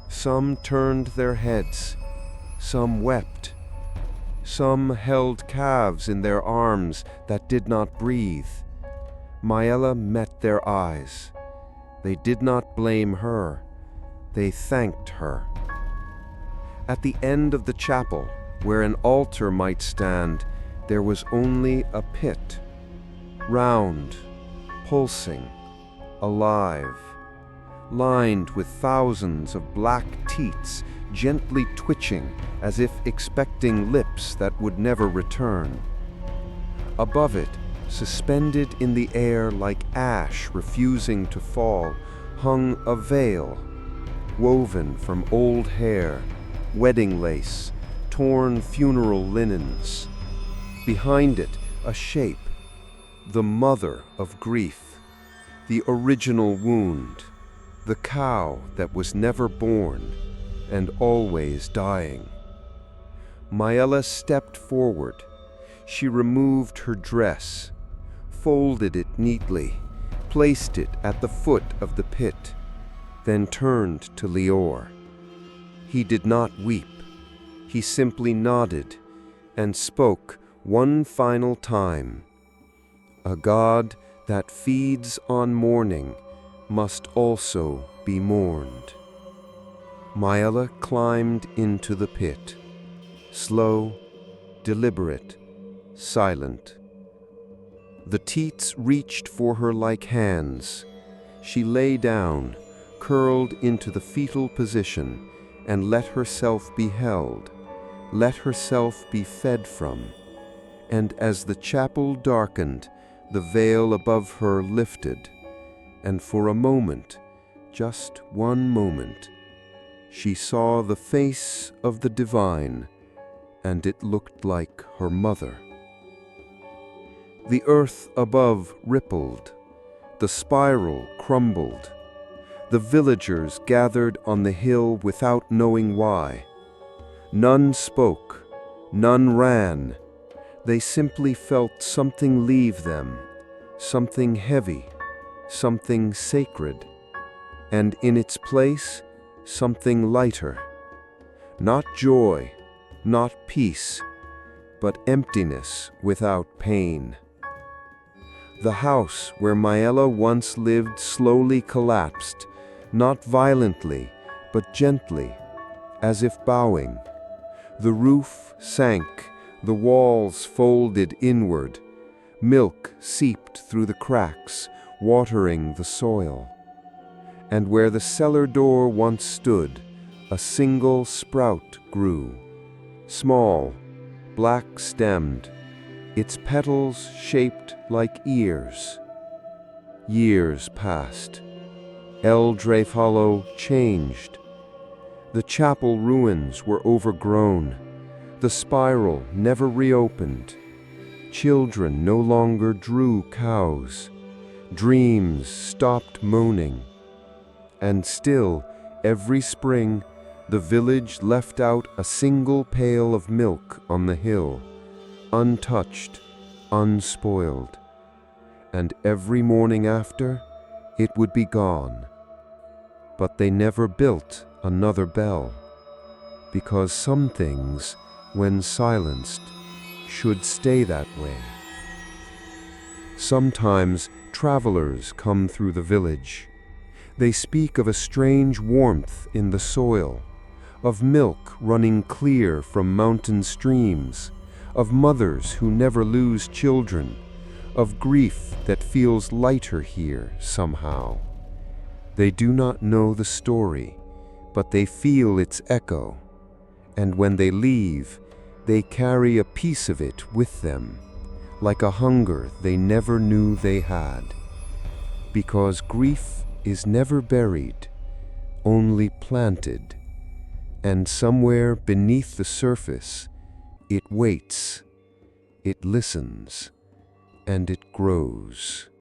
Some turned their heads, some wept, some held calves in their arms that did not breathe. Maëlla met their eyes. They did not blame her, they thanked her. At the end of the chapel, where an altar might stand, there was only a pit, round, pulsing, alive, lined with thousands of black teats gently twitching as if expecting lips that would never return. Above it, suspended in the air like ash refusing to fall, hung a veil, woven from old hair, wedding lace, torn funeral linens. Behind it, a shape, the mother of grief, the original wound, the cow that was never born and always dying. Maëlla stepped forward. She removed her dress, folded it neatly, placed it at the foot of the pit, then turned to Lior. He did not weep. He simply nodded and spoke one final time. A God that feeds on mourning must also be mourned. Maëlla climbed into the pit, slow, deliberate, silent. The teats reached for her like hands. She lay down, curled into the fetal position, and let herself be held, let herself be fed from. And as the chapel darkened, the veil above her lifted, and for a moment, just one moment, she saw the face of the divine, and it looked like her mother. The earth above rippled, the spiral crumbled. The villagers gathered on the hill without knowing why. None spoke, none ran. They simply felt something leave them, something heavy, something sacred, and in its place, something lighter. Not joy, not peace, but emptiness without pain. The house where Maëlla once lived slowly collapsed, not violently, but gently, as if bowing. The roof sank, the walls folded inward. Milk seeped through the cracks, watering the soil. And where the cellar door once stood, a single sprout grew. Small, black-stemmed, its petals shaped like ears. Years passed. Eldrave Hollow changed. The chapel ruins were overgrown. The spiral never reopened. Children no longer drew cows. Dreams stopped moaning. And still, every spring, the village left out a single pail of milk on the hill, untouched, unspoiled. And every morning after, it would be gone. But they never built another bell, because some things, when silenced, should stay that way. Sometimes travelers come through the village. They speak of a strange warmth in the soil, of milk running clear from mountain streams, of mothers who never lose children, of grief that feels lighter here somehow. They do not know the story, but they feel its echo, and when they leave, they carry a piece of it with them, like a hunger they never knew they had. Because grief is never buried, only planted, and somewhere beneath the surface, it waits, it listens, and it grows.